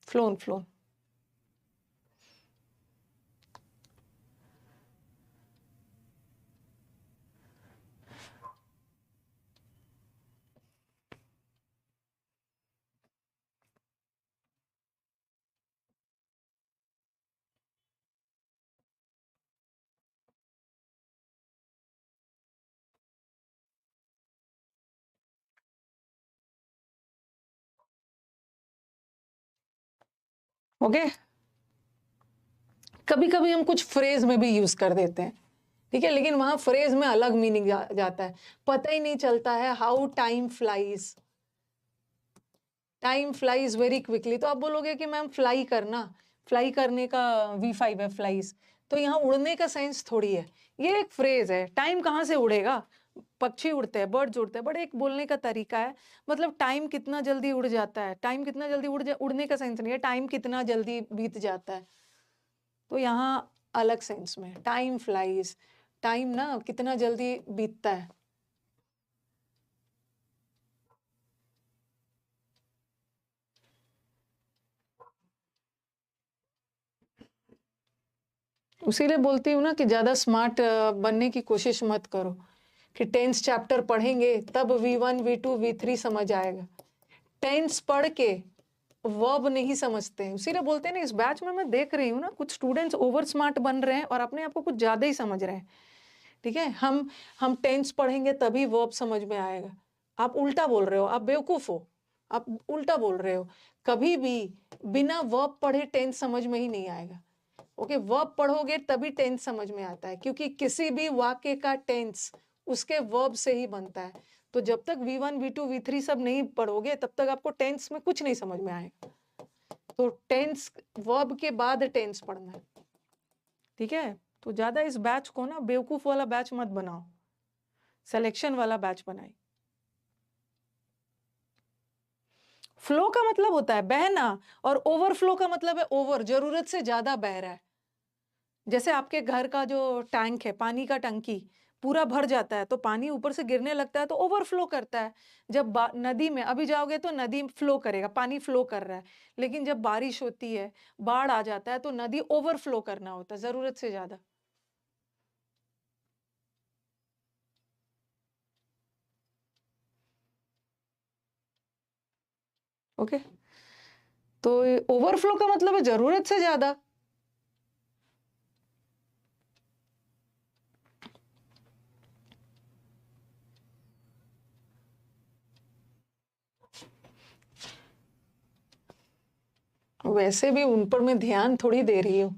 फ्लोन फ्लोन। ओके, कभी कभी हम कुछ फ्रेज में भी यूज कर देते हैं, ठीक है, लेकिन वहां फ्रेज में अलग मीनिंग जाता है, पता ही नहीं चलता है। How time flies, time flies very quickly. तो आप बोलोगे कि मैम फ्लाई करना, फ्लाई करने का V5 है फ्लाइज, तो यहाँ उड़ने का सेंस थोड़ी है, ये एक फ्रेज है। टाइम कहाँ से उड़ेगा? पक्षी उड़ते हैं, बर्ड्स उड़ते हैं, बट एक बोलने का तरीका है, मतलब टाइम कितना जल्दी उड़ जाता है, टाइम कितना जल्दी उड़ने का सेंस नहीं है, टाइम कितना जल्दी बीत जाता है। तो यहाँ अलग सेंस में टाइम फ्लाइज, टाइम ना कितना जल्दी बीतता है। उसीलिए बोलती हूँ ना कि ज्यादा स्मार्ट बनने की कोशिश मत करो, कि टेंस चैप्टर पढ़ेंगे तब V1 V2 V3 समझ आएगा। टेंस पढ़ के वर्ब नहीं समझते हैं, इसीलिए बोलते हैं ना, इस बैच में मैं देख रही हूँ ना कुछ स्टूडेंट्स ओवर स्मार्ट बन रहे हैं और अपने आप को कुछ ज्यादा ही समझ रहे हैं। ठीक है, हम टेंस पढ़ेंगे तभी वर्ब समझ में आएगा। आप उल्टा बोल रहे हो, आप बेवकूफ हो, आप उल्टा बोल रहे हो। कभी भी बिना वर्ब पढ़े टेंस समझ में ही नहीं आएगा। ओके, वर्ब पढ़ोगे तभी टेंस समझ में आता है, क्योंकि किसी भी वाक्य का टेंस उसके वर्ब से ही बनता है। तो जब तक V1 V2 V3 सब नहीं पढ़ोगे तब तक आपको टेंस में कुछ नहीं समझ में आएगा। तो टेंस वर्ब के बाद टेंस पढ़ना है। ठीक है, तो ज्यादा इस बैच को ना बेवकूफ वाला बैच मत बनाओ, सिलेक्शन वाला बैच बनाए। फ्लो का मतलब होता है बहना, और ओवरफ्लो का मतलब है ओवर, जरूरत से ज्यादा बह रहा है। जैसे आपके घर का जो टैंक है, पानी का टंकी पूरा भर जाता है तो पानी ऊपर से गिरने लगता है तो ओवरफ्लो करता है। जब नदी में अभी जाओगे तो नदी फ्लो करेगा, पानी फ्लो कर रहा है, लेकिन जब बारिश होती है, बाढ़ आ जाता है, तो नदी ओवरफ्लो करना होता है जरूरत से ज्यादा। ओके, तो ओवरफ्लो का मतलब है जरूरत से ज्यादा। वैसे भी उन पर मैं ध्यान थोड़ी दे रही हूँ,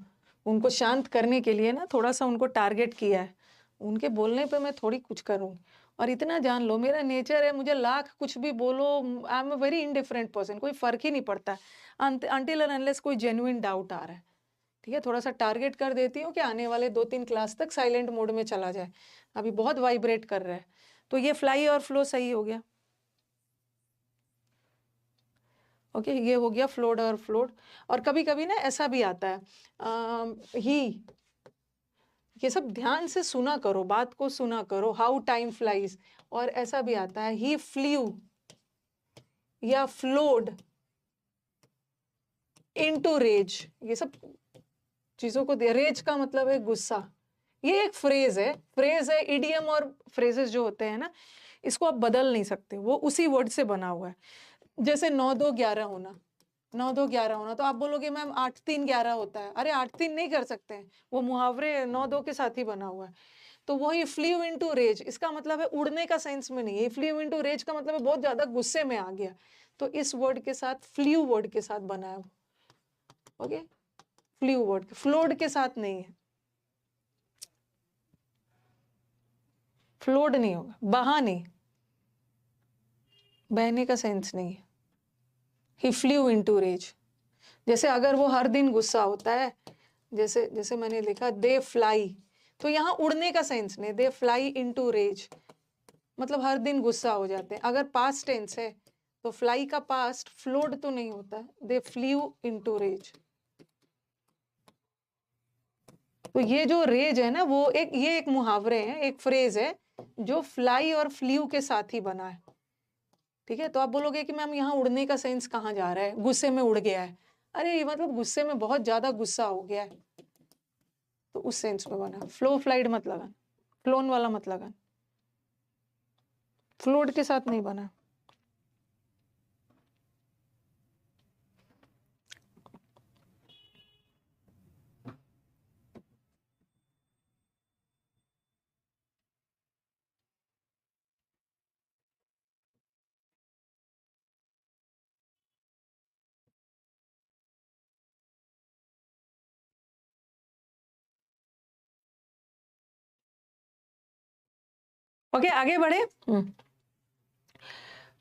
उनको शांत करने के लिए ना थोड़ा सा उनको टारगेट किया है, उनके बोलने पे मैं थोड़ी कुछ करूँगी। और इतना जान लो, मेरा नेचर है, मुझे लाख कुछ भी बोलो, I am a very indifferent person, कोई फर्क ही नहीं पड़ता अनटिल एंड अनलेस कोई जेन्युइन डाउट आ रहा है। ठीक है, थोड़ा सा टारगेट कर देती हूँ कि आने वाले 2-3 क्लास तक साइलेंट मोड में चला जाए, अभी बहुत वाइब्रेट कर रहा है। तो ये फ्लाई और फ्लो सही हो गया। ओके, ये हो गया फ्लोड और फ्लोड। और कभी कभी ना ऐसा भी आता है, ही, ये सब ध्यान से सुना करो, बात को सुना करो, हाउ टाइम फ्लाइज। और ऐसा भी आता है ही फ्ल्यू या फ्लोड इनटू रेज। ये सब चीजों को रेज का मतलब है गुस्सा। ये एक फ्रेज है, इडियम और फ्रेजेस जो होते हैं ना, इसको आप बदल नहीं सकते, वो उसी वर्ड से बना हुआ है। जैसे 9-2-11 होना, 9-2-11 होना, तो आप बोलोगे मैम 8-3-11 होता है। अरे 8-3 नहीं कर सकते हैं, वो मुहावरे 9-2 के साथ ही बना हुआ है। तो वही फ्ल्यू इनटू रेज, इसका मतलब है उड़ने का सेंस में नहीं है। फ्ल्यू इनटू रेज का मतलब है बहुत ज्यादा गुस्से में आ गया, तो इस वर्ड के साथ, फ्ल्यू वर्ड के साथ बना है। ओके, फ्ल्यू वर्ड, फ्लोड के साथ नहीं है, फ्लोड नहीं होगा, बहा नहीं, बहने का सेंस नहीं है। ही फ्ल्यू इनटू रेज। जैसे अगर वो हर दिन गुस्सा होता है, जैसे जैसे मैंने लिखा दे फ्लाई, तो यहाँ उड़ने का सेंस नहीं, दे फ्लाई इनटू रेज, मतलब हर दिन गुस्सा हो जाते हैं। अगर पास्ट टेंस है तो फ्लाई का पास्ट फ्लोड तो नहीं होता, दे फ्ल्यू इनटू रेज। तो ये जो रेज है ना, वो ये एक मुहावरे हैं, एक फ्रेज है जो फ्लाई और फ्ल्यू के साथ ही बना है। ठीक है, तो आप बोलोगे कि मैम यहाँ उड़ने का सेंस कहाँ जा रहा है, गुस्से में उड़ गया है। अरे ये मतलब गुस्से में बहुत ज्यादा गुस्सा हो गया है, तो उस सेंस में बना। फ्लो फ्लाइड मत लगाना, फ्लोन वाला मत लगाना, फ्लोट के साथ नहीं बना। ओके, आगे बढ़े।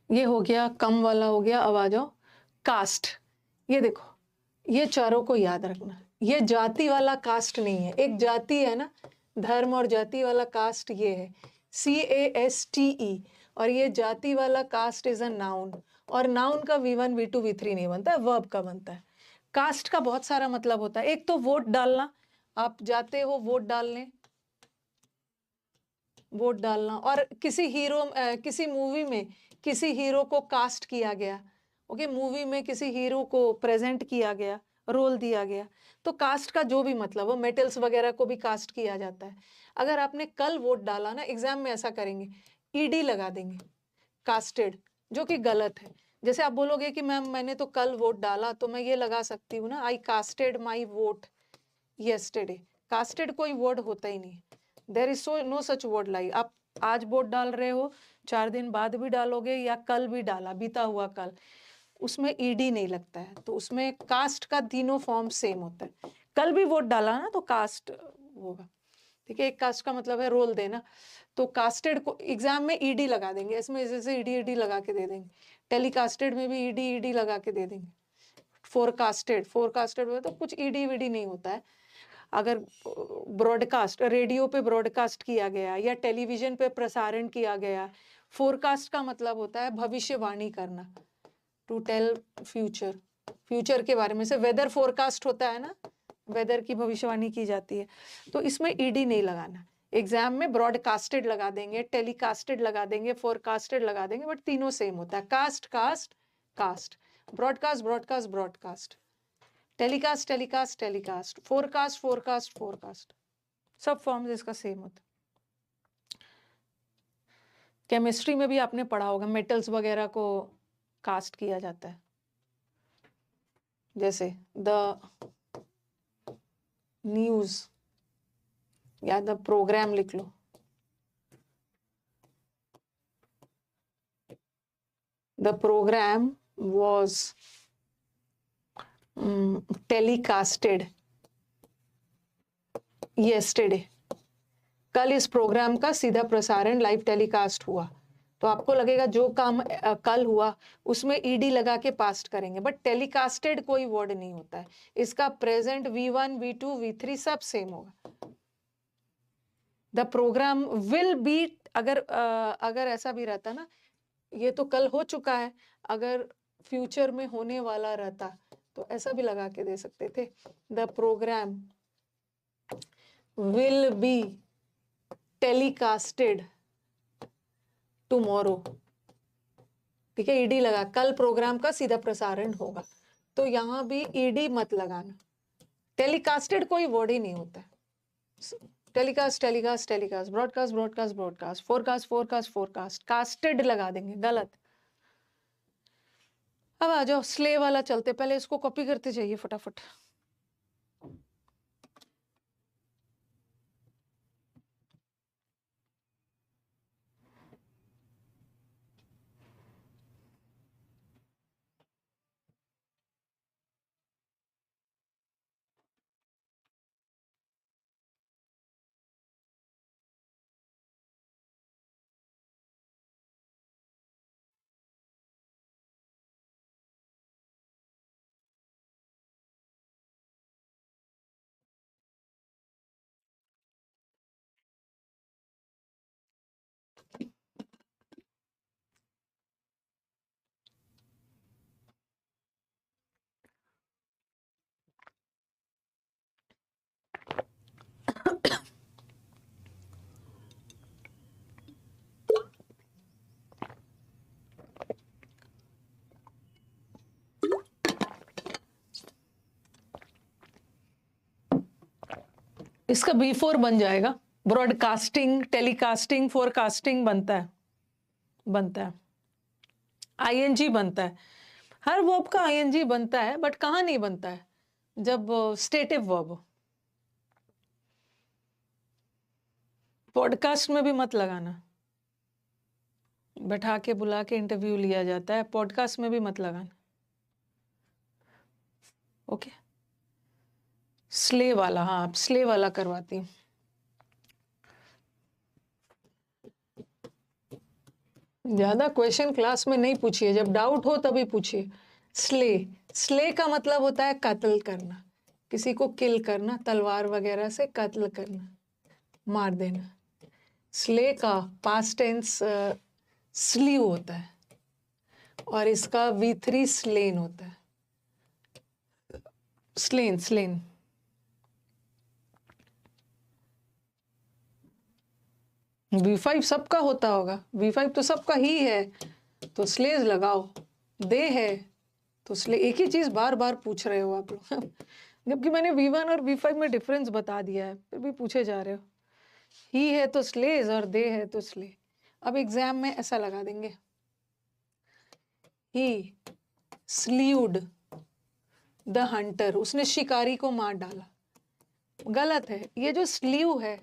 ये हो गया, कम वाला हो गया। अब आ जाओ कास्ट। ये देखो, ये चारों को याद रखना, ये जाति वाला कास्ट नहीं है। एक जाति है ना, धर्म और जाति वाला कास्ट ये है, CASTE। और ये जाति वाला कास्ट इज अ नाउन, और नाउन का V1 V2 V3 नहीं बनता है, वर्ब का बनता है। कास्ट का बहुत सारा मतलब होता है। एक तो वोट डालना, आप जाते हो वोट डालने, वोट डालना। और किसी हीरो, किसी मूवी में किसी हीरो को कास्ट किया गया, ओके, मूवी में किसी हीरो को प्रेजेंट किया गया, रोल दिया गया, तो कास्ट का जो भी मतलब हो, मेटल्स वगैरह को भी कास्ट किया जाता है। अगर आपने कल वोट डाला ना, एग्जाम में ऐसा करेंगे, ED लगा देंगे, कास्टेड, जो कि गलत है। जैसे आप बोलोगे कि मैम मैंने तो कल वोट डाला, तो मैं ये लगा सकती हूँ ना, I casted my vote yesterday. Casted कोई वर्ड होता ही नहीं, there is no such word like. आप आज वोट डाल रहे हो, 4 दिन बाद भी डालोगे, या कल भी डाला, बीता हुआ कल, उसमें ED नहीं लगता है, तो उसमें कास्ट का तीनों फॉर्म सेम होता है। कल भी वोट डाला ना तो कास्ट होगा। ठीक है, एक कास्ट का मतलब है रोल देना, तो कास्टेड को एग्जाम में ED लगा देंगे, इसमें जैसे ED लगा के दे देंगे। टेलीकास्टेड में भी ED लगा के दे देंगे। फोरकास्टेड में तो कुछ ED VD नहीं होता है। अगर ब्रॉडकास्ट, रेडियो पे ब्रॉडकास्ट किया गया या टेलीविजन पे प्रसारण किया गया, फोरकास्ट का मतलब होता है भविष्यवाणी करना, टू टेल फ्यूचर, फ्यूचर के बारे में। से वेदर फोरकास्ट होता है ना, वेदर की भविष्यवाणी की जाती है, तो इसमें ED नहीं लगाना। एग्जाम में ब्रॉडकास्टेड लगा देंगे, टेलीकास्टेड लगा देंगे, फोरकास्टेड लगा देंगे, बट तीनों सेम होता है, cast cast cast, broadcast broadcast broadcast, telecast telecast telecast, forecast forecast forecast, सब फॉर्म्स इसका सेम होता है। केमिस्ट्री में भी आपने पढ़ा होगा, मेटल्स वगैरह को कास्ट किया जाता है, जैसे द न्यूज या द प्रोग्राम लिख लो, the programme was telecasted yesterday, कल इस प्रोग्राम का सीधा प्रसारण लाइव टेलीकास्ट हुआ, तो आपको लगेगा जो काम कल हुआ उसमें ईडी लगा के पास्ट करेंगे, बट टेलीकास्टेड कोई वर्ड नहीं होता है। इसका प्रेजेंट V1 V2 V3 सब सेम होगा। द प्रोग्राम विल बी, अगर ऐसा भी रहता ना, ये तो कल हो चुका है, अगर फ्यूचर में होने वाला रहता तो ऐसा भी लगा के दे सकते थे, the programme will be telecasted tomorrow. ठीक है, ईडी लगा, कल प्रोग्राम का सीधा प्रसारण होगा, तो यहां भी ईडी मत लगाना। टेलीकास्टेड कोई वर्ड ही नहीं होता है। Telecast telecast telecast, broadcast broadcast broadcast, forecast forecast forecast, casted लगा देंगे, गलत। अब आ जाओ स्ले वाला चलते, पहले इसको कॉपी करते जाइए फटाफट। इसका B4 बन जाएगा, ब्रॉडकास्टिंग टेलीकास्टिंग फोरकास्टिंग बनता है, आईएनजी बनता है, हर वर्ब का आईएनजी बनता है, बट कहाँ नहीं बनता है, जब स्टेटिव वर्ब हो। पॉडकास्ट में भी मत लगाना, बैठा के बुला के इंटरव्यू लिया जाता है, पॉडकास्ट में भी मत लगाना। ओके, स्ले वाला, हाँ आप स्ले वाला करवाती हूँ। ज्यादा क्वेश्चन क्लास में नहीं पूछिए, जब डाउट हो तभी पूछिए। स्ले, स्ले का मतलब होता है कत्ल करना, किसी को किल करना, तलवार वगैरह से कत्ल करना, मार देना। स्ले का पास्ट टेंस स्लीव होता है, और इसका V3 स्लेन होता है, स्लेन स्लेन। V5 सबका होता होगा, V5 तो सबका ही है, तो स्लेज लगाओ। दे है तो स्ले, एक ही चीज बार बार पूछ रहे हो आप लोग जबकि मैंने V1 और V5 में डिफरेंस बता दिया है, फिर भी पूछे जा रहे हो। ही है तो स्लेज और दे है तो स्ले। अब एग्जाम में ऐसा लगा देंगे, ही स्लीव्ड द हंटर, उसने शिकारी को मार डाला। गलत है, ये जो स्लीव है,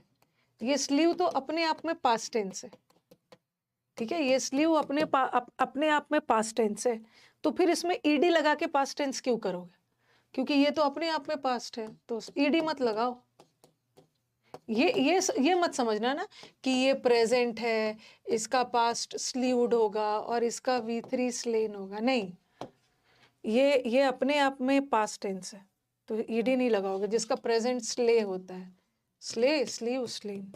ये स्लीव तो अपने आप में पास्ट टेंस है। ठीक है, ये स्लीव अपने आप में पास्ट टेंस है, तो फिर इसमें ईडी लगा के पास्ट टेंस क्यों करोगे? क्योंकि ये तो अपने आप में पास्ट है, तो ईडी मत लगाओ। ये मत समझना ना कि ये प्रेजेंट है, इसका पास्ट स्लीव्ड होगा और इसका V3 स्लेन होगा, नहीं, ये अपने आप में पास्ट टेंस है, तो ईडी नहीं लगाओगे। जिसका प्रेजेंट स्ले होता है, स्ले स्लीव स्लेन।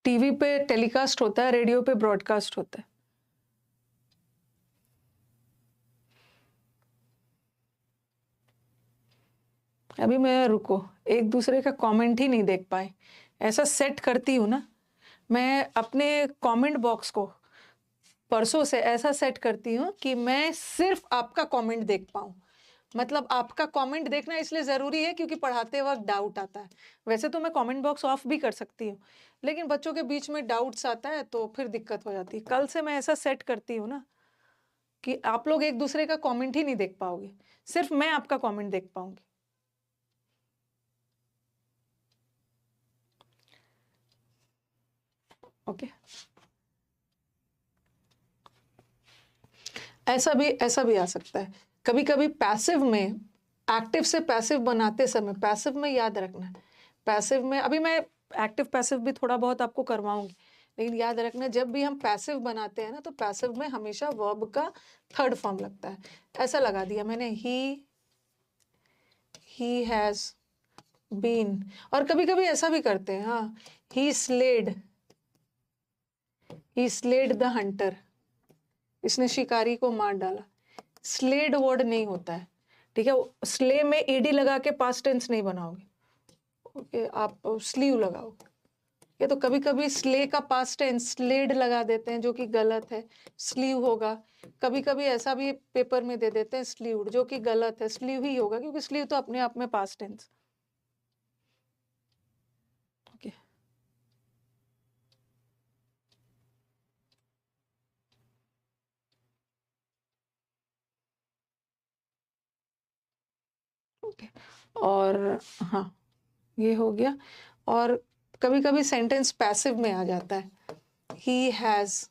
टीवी पे टेलीकास्ट होता है, रेडियो पे ब्रॉडकास्ट होता है। अभी मैं रुको, एक दूसरे का कमेंट ही नहीं देख पाए। ऐसा सेट करती हूँ ना मैं अपने कमेंट बॉक्स को, परसों से ऐसा सेट करती हूँ कि मैं सिर्फ आपका कमेंट देख पाऊँ। मतलब आपका कमेंट देखना इसलिए ज़रूरी है क्योंकि पढ़ाते वक्त डाउट आता है। वैसे तो मैं कमेंट बॉक्स ऑफ भी कर सकती हूँ, लेकिन बच्चों के बीच में डाउट्स आता है तो फिर दिक्कत हो जाती है। कल से मैं ऐसा सेट करती हूँ ना कि आप लोग एक दूसरे का कमेंट ही नहीं देख पाओगे, सिर्फ मैं आपका कमेंट देख पाऊंगी। ओके, ऐसा भी आ सकता है। कभी कभी पैसिव में, एक्टिव से पैसिव बनाते समय, पैसिव में याद रखना, पैसिव में अभी मैं एक्टिव पैसिव भी थोड़ा बहुत आपको करवाऊंगी, लेकिन याद रखना जब भी हम पैसिव बनाते हैं ना, तो पैसिव में हमेशा वर्ब का थर्ड फॉर्म लगता है। ऐसा लगा दिया मैंने, ही हैज बीन। और कभी कभी ऐसा भी करते हैं, हाँ, ही स्लेड द हंटर, इसने शिकारी को मार डाला। स्लेड वर्ड नहीं होता है, ठीक है। स्ले में ईडी लगा के पास्ट टेंस नहीं बनाओगे, ओके, आप स्लीव लगाओगे। ये तो कभी कभी स्ले का पास्ट टेंस स्लेड लगा देते हैं, जो कि गलत है, स्लीव होगा। कभी कभी ऐसा भी पेपर में दे देते हैं स्लीव्ड, जो कि गलत है, स्लीव ही होगा, क्योंकि स्लीव तो अपने आप में पास्ट टेंस, ओके। ओके, और हाँ, ये हो गया। और कभी कभी सेंटेंस पैसिव में आ जाता है, he has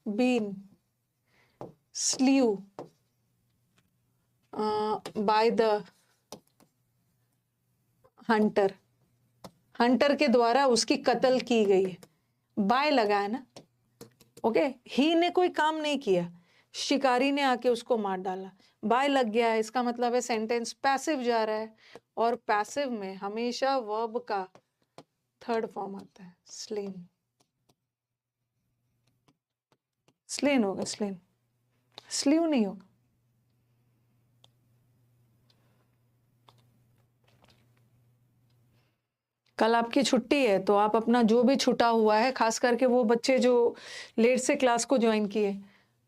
been sleeve by the hunter, hunter के द्वारा उसकी कत्ल की गई है। बाय लगा है ना, ओके। ही ने कोई काम नहीं किया, शिकारी ने आके उसको मार डाला, बाय लग गया है, इसका मतलब है सेंटेंस पैसिव जा रहा है। और पैसिव में हमेशा वर्ब का थर्ड फॉर्म आता है, स्लेन। स्लेन होगा, स्लेन, स्लीव नहीं होगा। कल आपकी छुट्टी है, तो आप अपना जो भी छूटा हुआ है, खास करके वो बच्चे जो लेट से क्लास को ज्वाइन किए,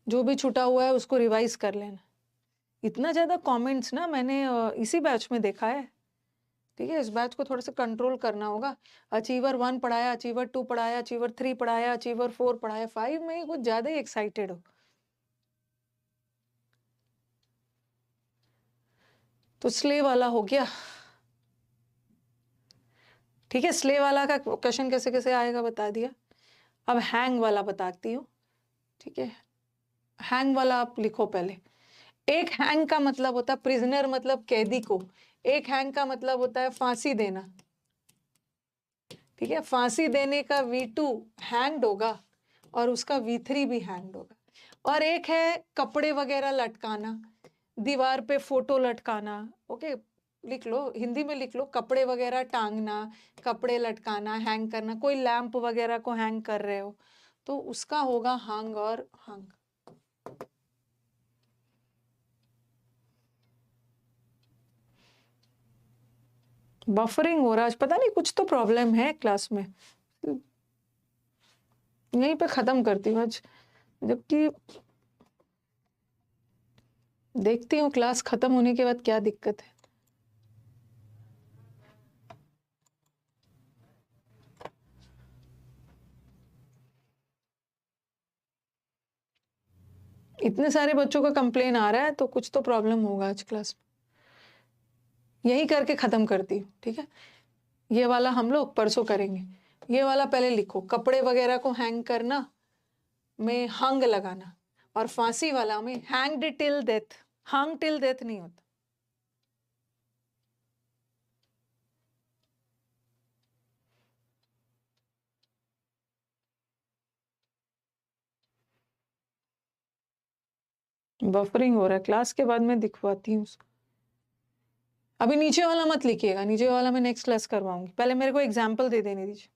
जो भी छूटा हुआ है उसको रिवाइज कर लेना। इतना ज़्यादा कमेंट्स ना मैंने इसी बैच में देखा है, ठीक है। इस बैच को थोड़ा सा कंट्रोल करना होगा। अचीवर 1 पढ़ाया, अचीवर 2 पढ़ाया, अचीवर 3 पढ़ाया, अचीवर 4 पढ़ाया, 5 में ही कुछ ज़्यादा ही एक्साइटेड हो। तो स्ले वाला हो गया, ठीक है। स्ले वाला का क्वेश्चन कैसे कैसे आएगा बता दिया। अब हैंग वाला बताती हूँ, ठीक है। हैंग वाला आप लिखो पहले। एक हैंग का मतलब होता है प्रिजनर, मतलब कैदी को। एक हैंग का मतलब होता है फांसी देना, ठीक है। फांसी देने का V2 हैंग्ड होगा, और उसका V3 भी हैंग्ड होगा। और एक है कपड़े वगैरह लटकाना, दीवार पे फोटो लटकाना, ओके। लिख लो, हिंदी में लिख लो, कपड़े वगैरह टांगना, कपड़े लटकाना, हैंग करना। कोई लैंप वगैरह को हैंग कर रहे हो, तो उसका होगा हंग और हंग। बफरिंग हो रहा है आज, पता नहीं कुछ तो प्रॉब्लम है क्लास में। यहीं पे खत्म करती हूँ आज, जबकि देखती हूँ क्लास खत्म होने के बाद क्या दिक्कत है। इतने सारे बच्चों का कंप्लेन आ रहा है, तो कुछ तो प्रॉब्लम होगा आज क्लास में। यही करके खत्म करती हूँ, ठीक है। ये वाला हम लोग परसों करेंगे। ये वाला पहले लिखो, कपड़े वगैरह को हैंग करना में हंग लगाना, और फांसी वाला में हैंग्ड टिल डेथ। हंग टिल डेथ नहीं होता। बफरिंग हो रहा है, क्लास के बाद में दिखवाती हूँ। अभी नीचे वाला मत लिखिएगा, नीचे वाला मैं नेक्स्ट क्लास करवाऊंगी, पहले मेरे को एग्जाम्पल दे देने दीजिए।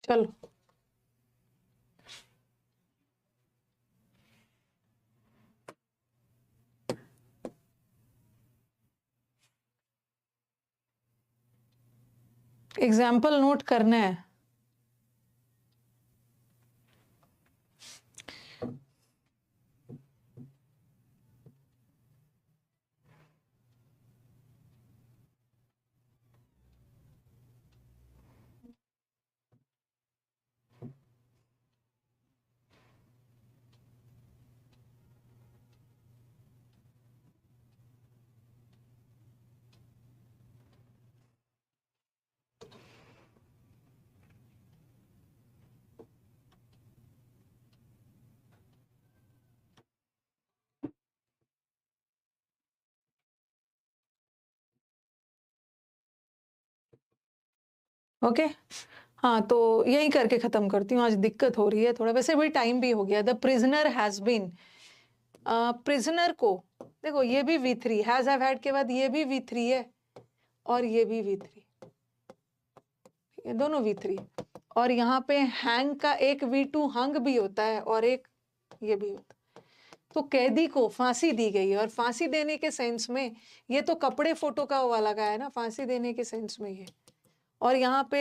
चलो एग्जाम्पल नोट करना है। ओके हाँ, तो यही करके खत्म करती हूँ, आज दिक्कत हो रही है थोड़ा, वैसे भी टाइम भी हो गया। The prisoner has been, prisoner को देखो, ये भी V3, हैज हैव हैड के बाद ये भी V3 है और ये भी V3, ये दोनों V3, और यहाँ पे हैंग का एक V2 हंग भी होता है और एक ये भी होता है। तो कैदी को फांसी दी गई है, और फांसी देने के सेंस में ये तो कपड़े फोटो का वाला का है ना, फांसी देने के सेंस में ये, और यहाँ पे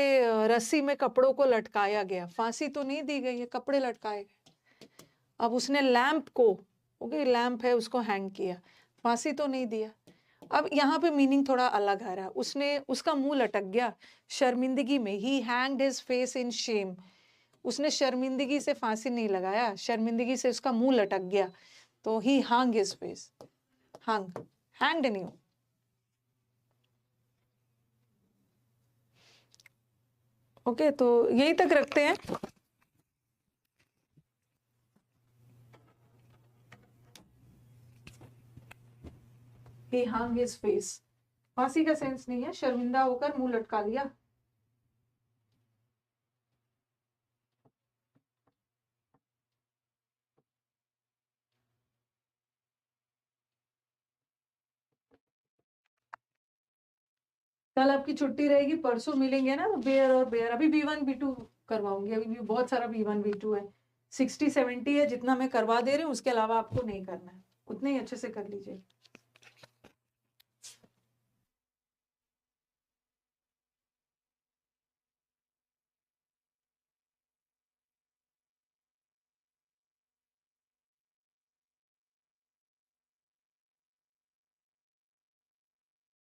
रस्सी में कपड़ों को लटकाया गया, फांसी तो नहीं दी गई है, कपड़े लटकाए गए। अब उसने लैंप को, ओके लैंप है, उसको हैंग किया, फांसी तो नहीं दिया। अब यहाँ पे मीनिंग थोड़ा अलग आ रहा है, उसका मुंह लटक गया शर्मिंदगी में, he hanged his face in shame, उसने शर्मिंदगी से फांसी नहीं लगाया, शर्मिंदगी से उसका मुंह लटक गया, तो ही हंग हिज फेस, हंग, हैंग्ड नहीं हो। ओके तो यही तक रखते हैं। He hung his face, फांसी का सेंस नहीं है, शर्मिंदा होकर मुंह लटका लिया। कल आपकी छुट्टी रहेगी, परसों मिलेंगे ना, तो बेयर और बेयर, अभी B1 B2 करवाऊंगी, अभी भी बहुत सारा B1 B2 है, 60-70 है जितना मैं करवा दे रही हूँ, उसके अलावा आपको नहीं करना है, उतने ही अच्छे से कर लीजिए।